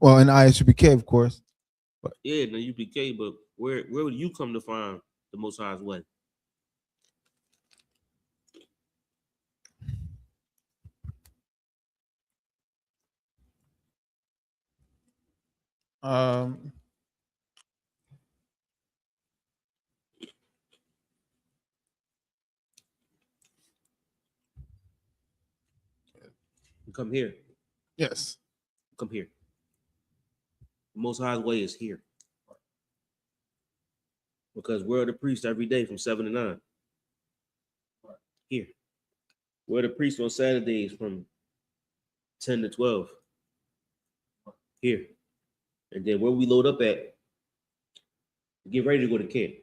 Well, in I.S.U.P.K, of course. But yeah, in the U.P.K, but where would you come to find the Most High's way? Come here. Yes. Come here. The Most High's way is here. Because we're the priests every day from 7 to 9. Here. We're the priests on Saturdays from 10 to 12. Here. And then where we load up at, get ready to go to camp.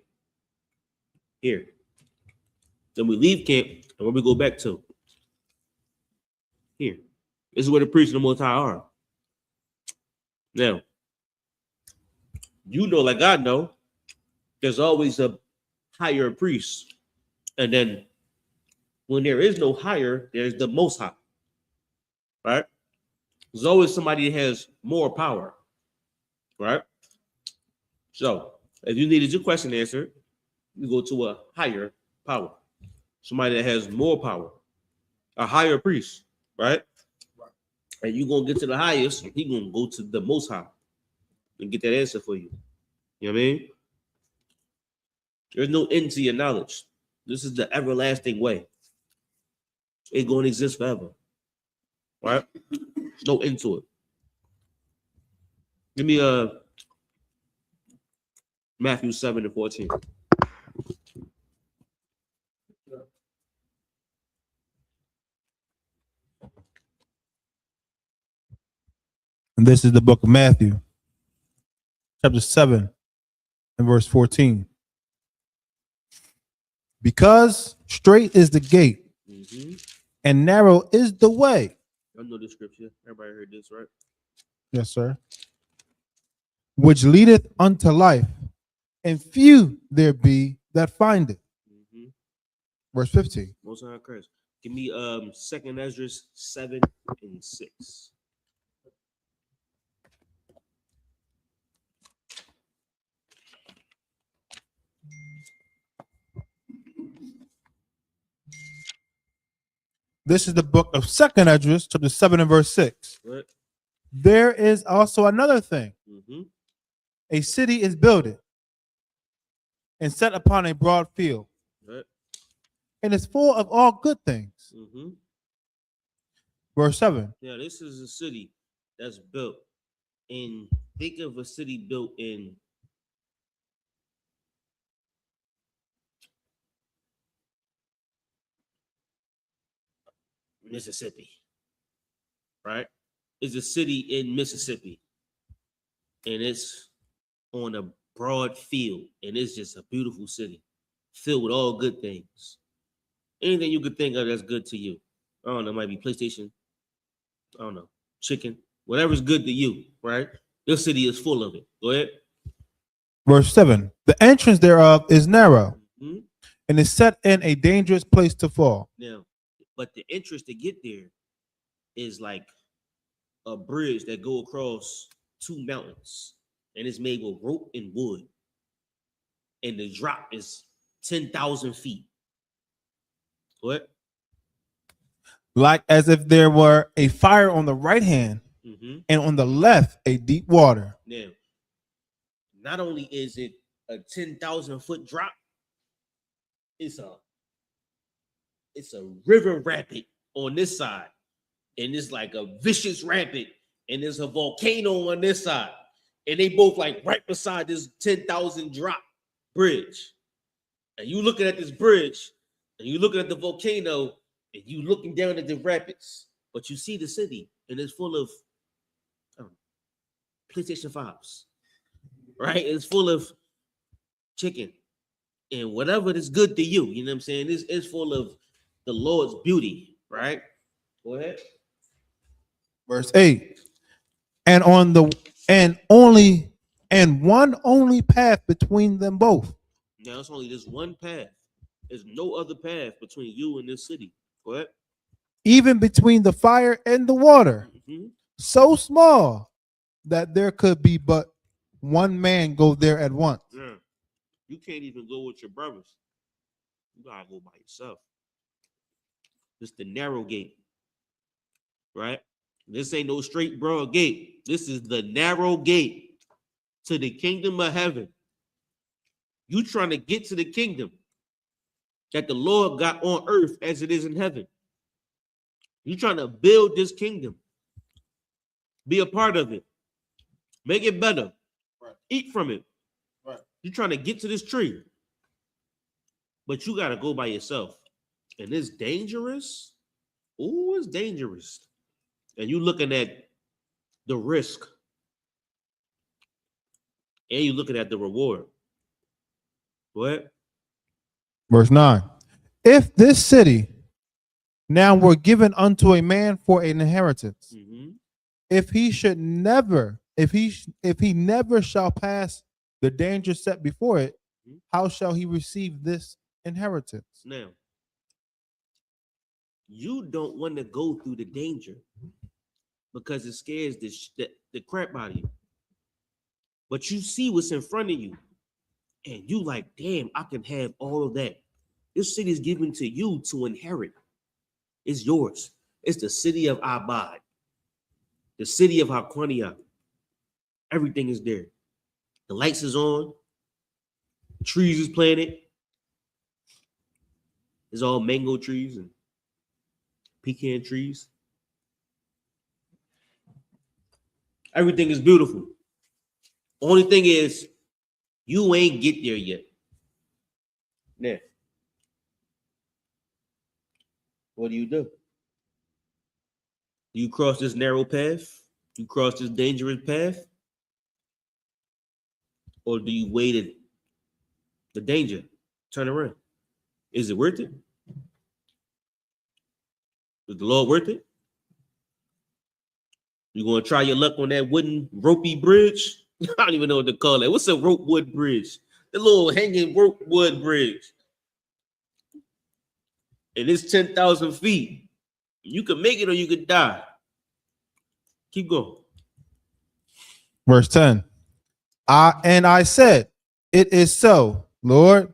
Here. Then we leave camp, and where we go back to? Here. This is where the priests of the Most High are. Now, you know, like I know, there's always a higher priest. And then when there is no higher, there's the Most High. Right? There's always somebody that has more power. Right? So, if you needed your question answered, you go to a higher power. Somebody that has more power. A higher priest. Right? And you're going to get to the highest, and he's going to go to the Most High and get that answer for you. You know what I mean? There's no end to your knowledge. This is the everlasting way. It's going to exist forever. Right? There's no end to it. Give me Matthew 7:14. And this is the book of Matthew, chapter 7 and verse 14. Because straight is the gate, and narrow is the way. I know this scripture. Everybody heard this, right? Yes, sir. Which leadeth unto life, and few there be that find it. Verse 15. Most High Christ. Give me 2nd Ezra 7 and 6. This is the book of 2nd Ezra, chapter 7 and verse 6. Right. There is also another thing. A city is builded and set upon a broad field, Right. and is full of all good things. Verse 7. Yeah, this is a city that's built in, think of a city built in Mississippi, right? It's a city in Mississippi, and it's on a broad field, and it's just a beautiful city filled with all good things. Anything you could think of that's good to you. I don't know, it might be PlayStation, I don't know, chicken, whatever's good to you, right? Your city is full of it. Go ahead. Verse 7. The entrance thereof is narrow, and is set in a dangerous place to fall. Now, but the entrance to get there is like a bridge that go across 2 mountains, and it's made with rope and wood. And the drop is 10,000 feet. What? Like as if there were a fire on the right hand, and on the left a deep water. Now, not only is it a 10,000 foot drop, it's a river rapid on this side, and it's like a vicious rapid, and there's a volcano on this side, and they both like right beside this 10,000 drop bridge. And you looking at this bridge, and you looking at the volcano, and you looking down at the rapids, but you see the city, and it's full of PlayStation 5s, right? It's full of chicken and whatever is good to you. You know what I'm saying? It's full of the Lord's beauty, right? Go ahead. Verse 8. And one only path between them both. Now it's only this one path. There's no other path between you and this city. Go ahead. Even between the fire and the water, so small that there could be but one man go there at once. Yeah. You can't even go with your brothers. You gotta go by yourself. This is the narrow gate, right? This ain't no straight broad gate. This is the narrow gate to the kingdom of heaven. You trying to get to the kingdom that the Lord got on earth as it is in heaven. You trying to build this kingdom. Be a part of it. Make it better. Right. Eat from it. Right. You're trying to get to this tree. But you got to go by yourself. And it's dangerous. Oh, it's dangerous. And you looking at the risk. And you looking at the reward. What? Verse 9. If this city now were given unto a man for an inheritance. Mm-hmm. If he never shall pass the danger set before it, how shall he receive this inheritance? Now, you don't want to go through the danger because it scares the crap out of you. But you see what's in front of you, and you like, damn, I can have all of that. This city is given to you to inherit. It's yours. It's the city of Abad, the city of Haquania. Everything is there. The lights is on. Trees is planted. It's all mango trees and pecan trees. Everything is beautiful. Only thing is, you ain't get there yet. Now, what do? Do you cross this narrow path? Do you cross this dangerous path? Or do you wait the danger? Turn around. Is it worth it? Is the Lord worth it? You gonna try your luck on that wooden ropey bridge? I don't even know what to call it. What's a rope wood bridge? The little hanging rope wood bridge. And it's 10,000 feet. You can make it or you could die. Keep going. Verse 10. I said, it is so, Lord.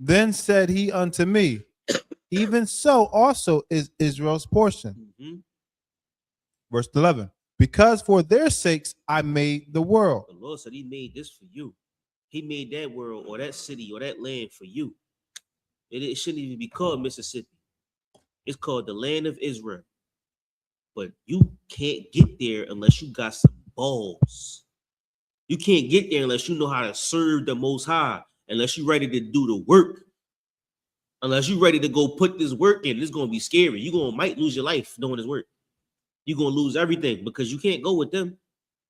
Then said he unto me, even so also is Israel's portion. Mm-hmm. Verse 11. Because for their sakes I made the world. The Lord said he made this for you. He made that world or that city or that land for you. It shouldn't even be called Mississippi. It's called the land of Israel. But you can't get there unless you got some balls. You can't get there unless you know how to serve the Most High, unless you're ready to do the work, unless you're ready to go put this work in. It's going to be scary. You might lose your life doing this work. You're going to lose everything because you can't go with them.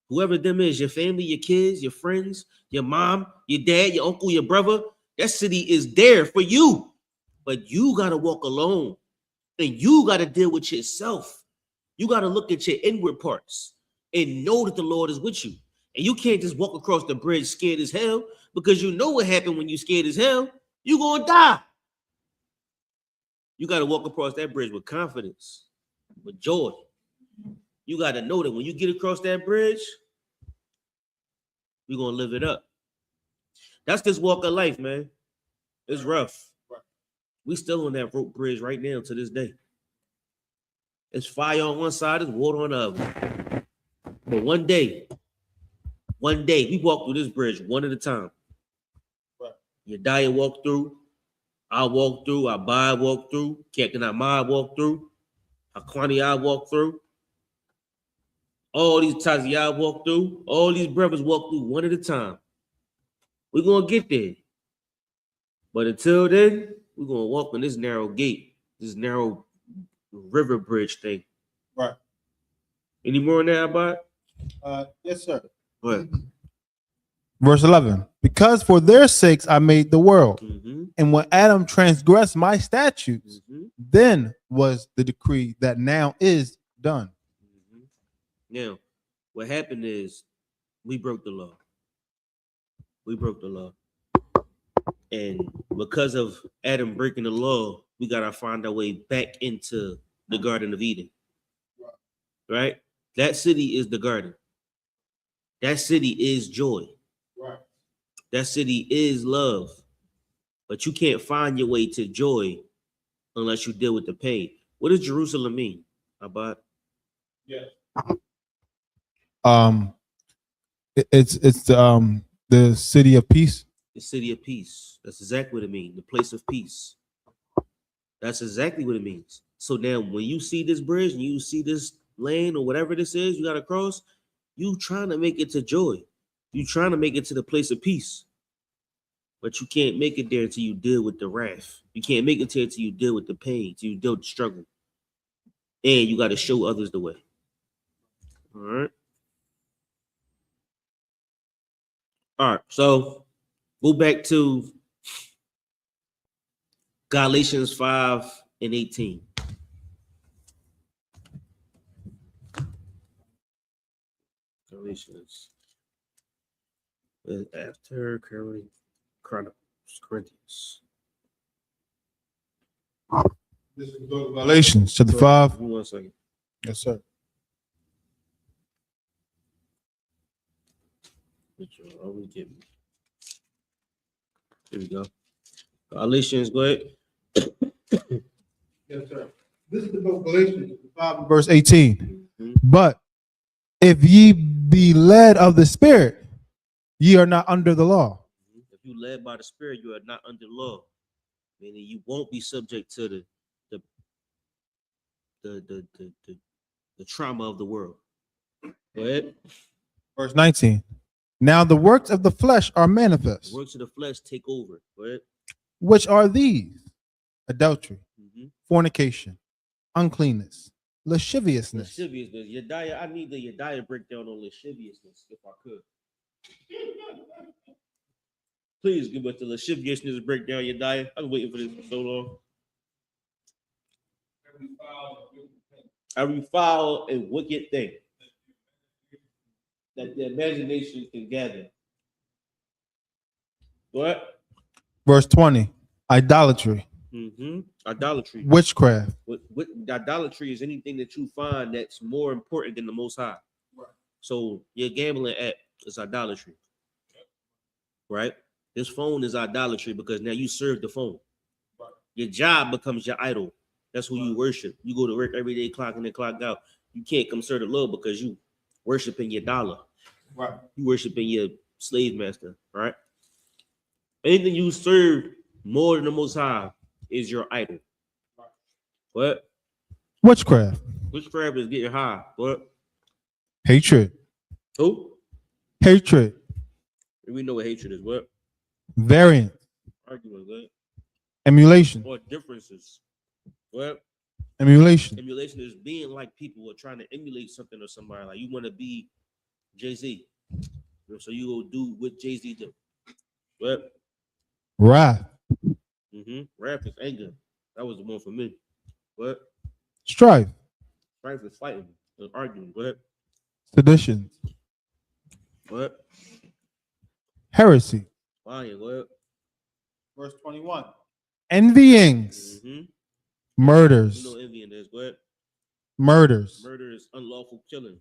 Whoever them is, your family, your kids, your friends, your mom, your dad, your uncle, your brother, that city is there for you. But you got to walk alone and you got to deal with yourself. You got to look at your inward parts and know that the Lord is with you. And you can't just walk across the bridge scared as hell because you know what happened when you scared as hell. You're going to die. You got to walk across that bridge with confidence, with joy. You got to know that when you get across that bridge, we're going to live it up. That's this walk of life, man. It's rough. We still on that rope bridge right now to this day. It's fire on one side, it's water on the other. But one day, we walk through this bridge one at a time. Yediah walk through, I walk through, Abba walk through, Captain Ahmad walk through, Haquani I walk through. All these Taziyah walk through, all these brothers walk through one at a time. We're going to get there. But until then, we're going to walk on this narrow gate, this narrow river bridge thing. Right. Any more on that about? Yes, sir. Go ahead. Verse 11. Because for their sakes I made the world. Mm-hmm. And when Adam transgressed my statutes, Mm-hmm. then was the decree that now is done. Mm-hmm. Now, what happened is we broke the law. We broke the law. And because of Adam breaking the law, we got to find our way back into the Garden of Eden. Right? That city is the garden. That city is joy. Right. That city is love. But you can't find your way to joy unless you deal with the pain. What does Jerusalem mean, Abad? Yeah. It's the city of peace. The city of peace. That's exactly what it means. The place of peace. That's exactly what it means. So now when you see this bridge and you see this lane or whatever this is you got to cross, you trying to make it to joy. You trying to make it to the place of peace. But you can't make it there until you deal with the wrath. You can't make it there until you deal with the pain, until you deal with the struggle. And you got to show others the way. All right. All right. So go back to Galatians 5:18. Galatians. After Chronicles, Corinthians. This is the book of Galatians, chapter 5. Give me 1 second. Yes, sir. Here we go. Galatians, go ahead. Yes, sir. This is the book of Galatians, 5, verse 18. Mhm. But if ye be led of the Spirit, ye are not under the law. If you led by the Spirit, you are not under law. Meaning you won't be subject to the trauma of the world. Go ahead. Verse 19. Now the works of the flesh are The manifest, works of the flesh take over. Go ahead. which are these: adultery, Mm-hmm. fornication, uncleanness, lasciviousness, Lasciviousness. Yediah, I need the Yediah breakdown on lasciviousness, if I could. Please give us the lasciviousness breakdown, Yediah. I've been waiting for this for so long. Every foul and wicked thing that the imagination can gather. What? Verse 20. Idolatry, Mm-hmm. Idolatry. witchcraft, What idolatry is anything that you find that's more important than the Most High. Right. So your gambling app is idolatry, right? This phone is idolatry because now you serve the phone. Right. Your job becomes your idol. That's who you worship. You go to work every day, clock in and clock out. You can't come serve the Lord because you worshiping your dollar. right? You worshiping your slave master, right? Anything you serve more than the Most High is your idol. What? Witchcraft, Witchcraft is getting high. What? hatred, Who? hatred, We know what hatred is. What? variance, Arguing. What? emulation, Or differences. What? emulation, Emulation is being like people or trying to emulate something or somebody. Like you want to be Jay-Z. So you go do what Jay-Z do. What? wrath, Wrath is anger. That was the one for me. What? strife, Strife is fighting. Is arguing. What? seditions, What? heresy. Lying. What? Verse 21. Envyings, murders, You know envying is what? murders, Murder is unlawful killing.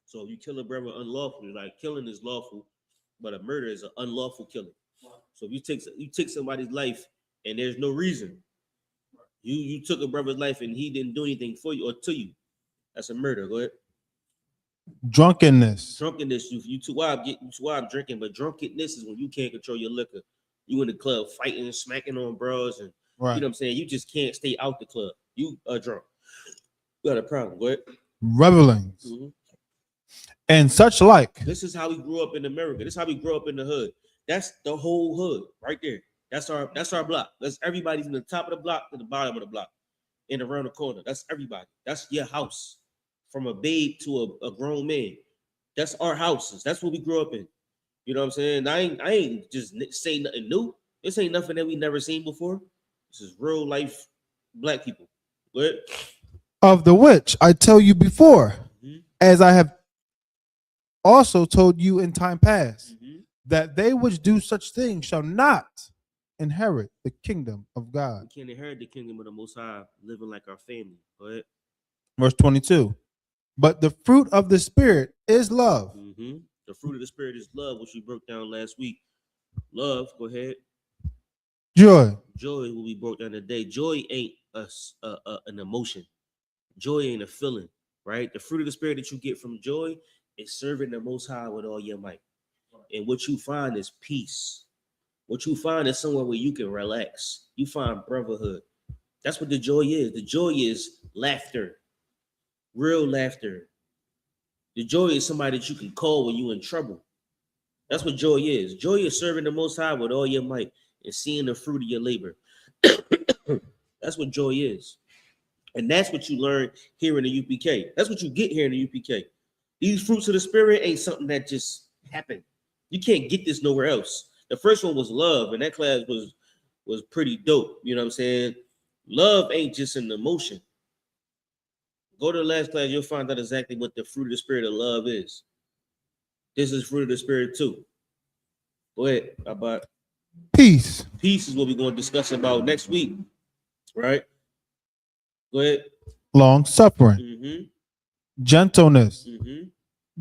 So if you kill a brother unlawfully, like killing is lawful, but a murder is an unlawful killing. So if you take somebody's life and there's no reason, you took a brother's life and he didn't do anything for you or to you, that's a murder. Go ahead. drunkenness, Drunkenness, you too wild drinking, but drunkenness is when you can't control your liquor. You in the club fighting, smacking on bros, and right? you know what I'm saying? You just can't stay out the club. You are drunk. You got a problem. Go ahead. Revelings, and such like. This is how we grew up in America. This is how we grew up in the hood. That's the whole hood right there. That's our block. That's everybody from the top of the block to the bottom of the block and around the corner. That's everybody. That's your house. From a babe to a grown man. That's our houses. That's what we grew up in. You know what I'm saying? I ain't just saying nothing new. This ain't nothing that we never seen before. This is real life black people. Good. Of the which I tell you before, as I have also told you in time past, that they which do such things shall not inherit the kingdom of God. We can't inherit the kingdom of the Most High living like our family. Go ahead. Verse 22. But the fruit of the Spirit is love. The fruit of the Spirit is love, which we broke down last week. Love, go ahead. Joy. Joy will be broke down today. Joy ain't an emotion. Joy ain't a feeling, right? The fruit of the Spirit that you get from joy is serving the Most High with all your might. And what you find is peace. What you find is somewhere where you can relax. You find brotherhood. That's what the joy is. The joy is laughter, real laughter. The joy is somebody that you can call when you're in trouble. That's what joy is. Joy is serving the Most High with all your might and seeing the fruit of your labor. That's what joy is. And that's what you learn here in the UPK. That's what you get here in the UPK. These fruits of the Spirit ain't something that just happened. You can't get this nowhere else. The first one was love, and that class was pretty dope. You know what I'm saying? Love ain't just an emotion. Go to the last class, you'll find out exactly what the fruit of the Spirit of love is. This is fruit of the spirit too. Go ahead. How about peace, peace is what we're going to discuss about next week, right? Go ahead. long suffering, Mm-hmm. gentleness, Mm-hmm.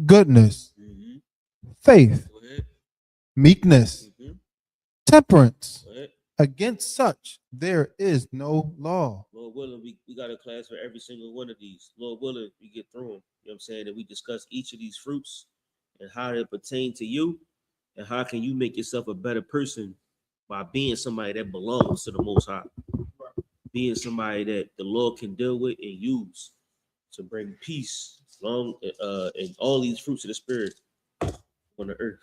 goodness, Mm-hmm. faith, Go ahead. meekness, Mm-hmm. temperance. Go ahead. Against such there is no law. Lord willing, we got a class for every single one of these. Lord willing, we get through them. You know what I'm saying? And we discuss each of these fruits and how they pertain to you and how can you make yourself a better person by being somebody that belongs to the Most High. Being somebody that the Lord can deal with and use to bring peace and all these fruits of the spirit on the earth.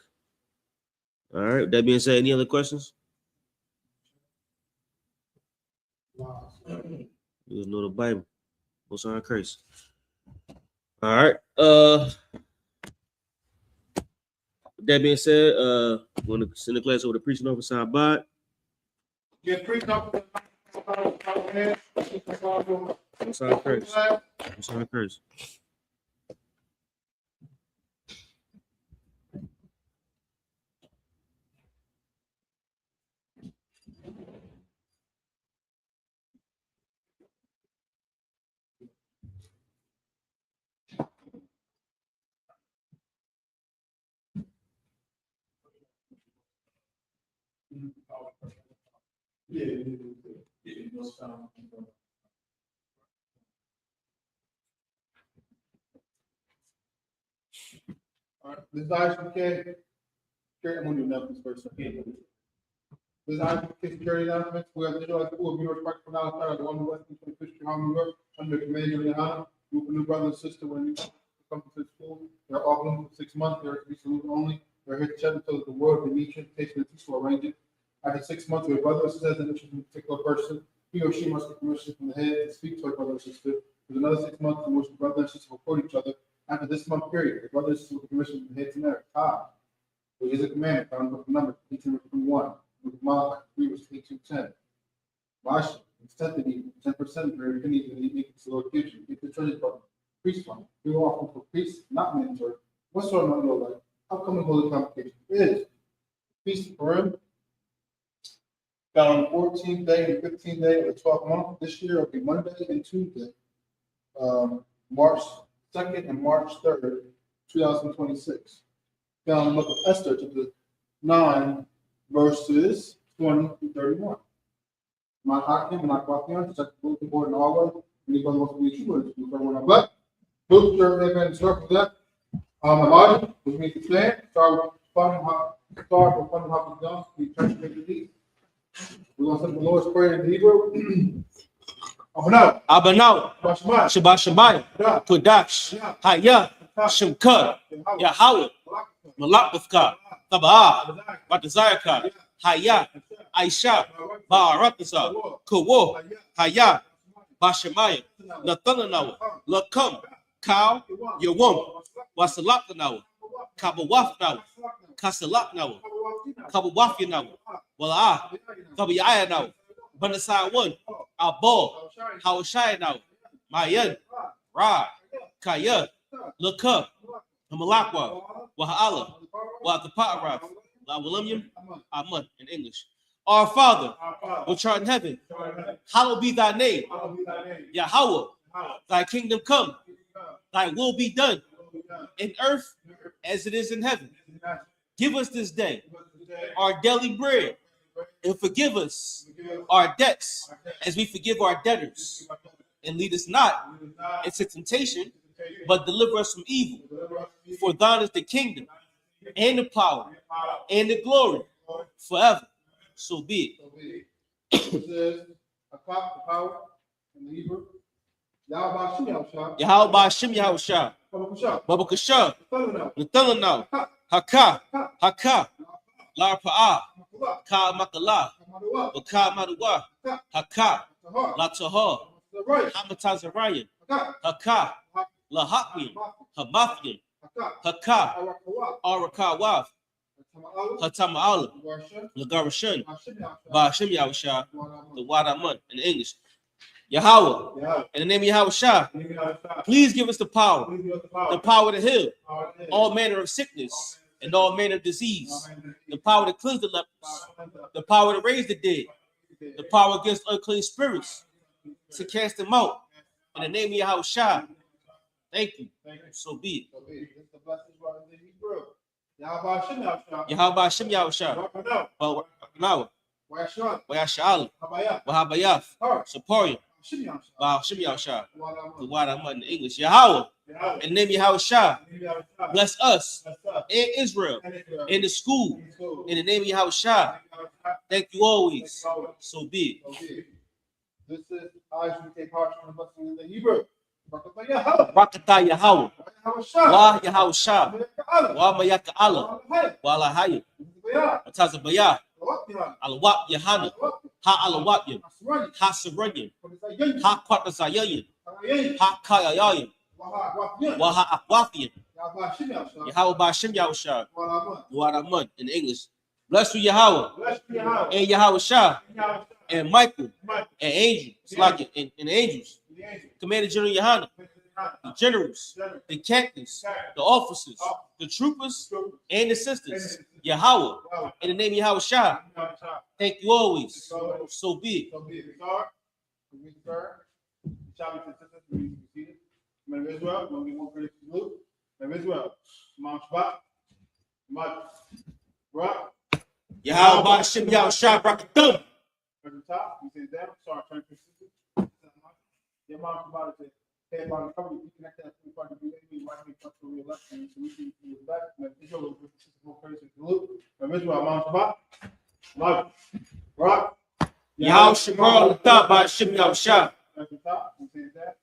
All right. With that being said, any other questions? You know the Bible. What's on Christ? All right. With that being said, I'm gonna send the class over to preaching officer Abad. Get preached up. What's on Christ? What's on Christ? All right, this is I.S.U.P.K. I'm gonna do nothing first. Okay. This is I.S.U.P.K. security announcements. We have Israelite school of New York, respectful now started at 1 West 25th Street, New York, under the command of YAHANNA. Group of new brother and sister when you come to the school. They're all blooming for 6 months. They're to be salute only. They're here to chat until the world, the meet invitation, and teach to arrange it. After 6 months, your brother or sister has an interest in a particular person. He or she must get permission from the head to speak to a brother or sister. There's another 6 months in which the brother and sister will quote each other. After this month period, the brother and sister will get permission from the head to marry. Which is a commandment found with the number 18:1. With Malachi 3:8-10. Wash instead of 10% for every penny that he makes the Lord gives you. Get the treasure from priest fund. You offer for priests, not mandatory. What sort of money you like? How come the holy convocation is? Feast of Purim. Found on the 14th day and 15th day of the 12th month. This year will be Monday and Tuesday, March 2nd and March 3rd, 2026. Found in the book of Esther, chapter 9, verses 20-31. Not Hakim, not Kwakian, check the bulletin board in our way. Anybody wants to be a true word, we start one black. Book, sure, and start with that. Elijah, which means the plan, start with funding how it's done. We try to make it easy. We're going to send the Lord's Prayer in Hebrew. Abanau, Shabbat Shabbat, Kodash, Haya, Shemka, Yahweh, Malakbafka, Tabaa, Batazayaka, Haya, Aisha, Ba'aratasa, Kowo, Haya, Bashemaya, Nathananawa, Lakam, Cow, Yawum, Wasalakanawa, Kabawafnawa, Kasalaknawa, Kabawafinawa, Wala, Kabayayanawa, Banasai 1, Abol, Hawashai now, Mayan, Ra, Kaya, Luka, Malakwa, Wahala, Wataparath, La William, Amun in English. Our Father, which art in heaven, hallowed be thy name. Yahweh, thy kingdom come, thy will be done in earth as it is in heaven. Give us this day our daily bread, and forgive us our debts as we forgive our debtors. And lead us not into temptation, but deliver us from evil. For thine is the kingdom, and the power, and the glory, forever. So be it. It says, the power in the Hebrew. Yahweh Shem Yahushua, Baba Kasha, Nathalanau, Haka, Haka, La Pa'ah, Ka Makala, Baka Madawa, Haka, La Tahar, Hamatazarayan, Haka, La Hakim, Hamathian, Haka, Arakawaf, Hatama'ala, Lagarashan, Ba'ashem Yahusha, the Wadaman in English. Yahweh, in the name of Yahushua, please give us the power to heal all manner of sickness and all manner of disease, the power to cleanse the lepers, the power to raise the dead, the power against unclean spirits, to cast them out. In the name of Yahushua. Thank you. So be it. Yahweh Shem Yahushua. Now, Wayashalam, Wahabayaf, Saporium, Shem Yahushua. The word I'm in English. Yahweh. In the name of Yahushua. Bless us and Israel in the school. In the name of Yahushua. Thank you always. So be it. This is I.S.U.P.K parchment in the Hebrew. Rakata Yahweh. Wa Yahushua. Wa Mayaka Allah. Wa Lahayim. Atazabayah. Al-Wap Yahanna. Ha Al-Wapyim. Ha Saranyim. Ha Kwatazayayin. Ha Kayayayin. Wa Ha Akwafiyim. Yahweh Ba'Shem Yahushua. Waramun in English. Bless you, Yahweh. And Yahushua. And Michael. And Angel. It's like and angels. Commander General Yahanna. The generals, the captains, the officers, the troopers, and the sisters. Yahweh, in the name of Yahushua. Thank you always. So be it. Yahweh Ba'Shem Yahushua Brakathum. Your mom's about to say about the company, you connect that to the party, you might be touched for your left hand, so we can do it back. But this is more crazy to look. But this is what mom's about. Love. Rock. Yahweh Shabbat the top by Shem Yahushua. At the top, we say that.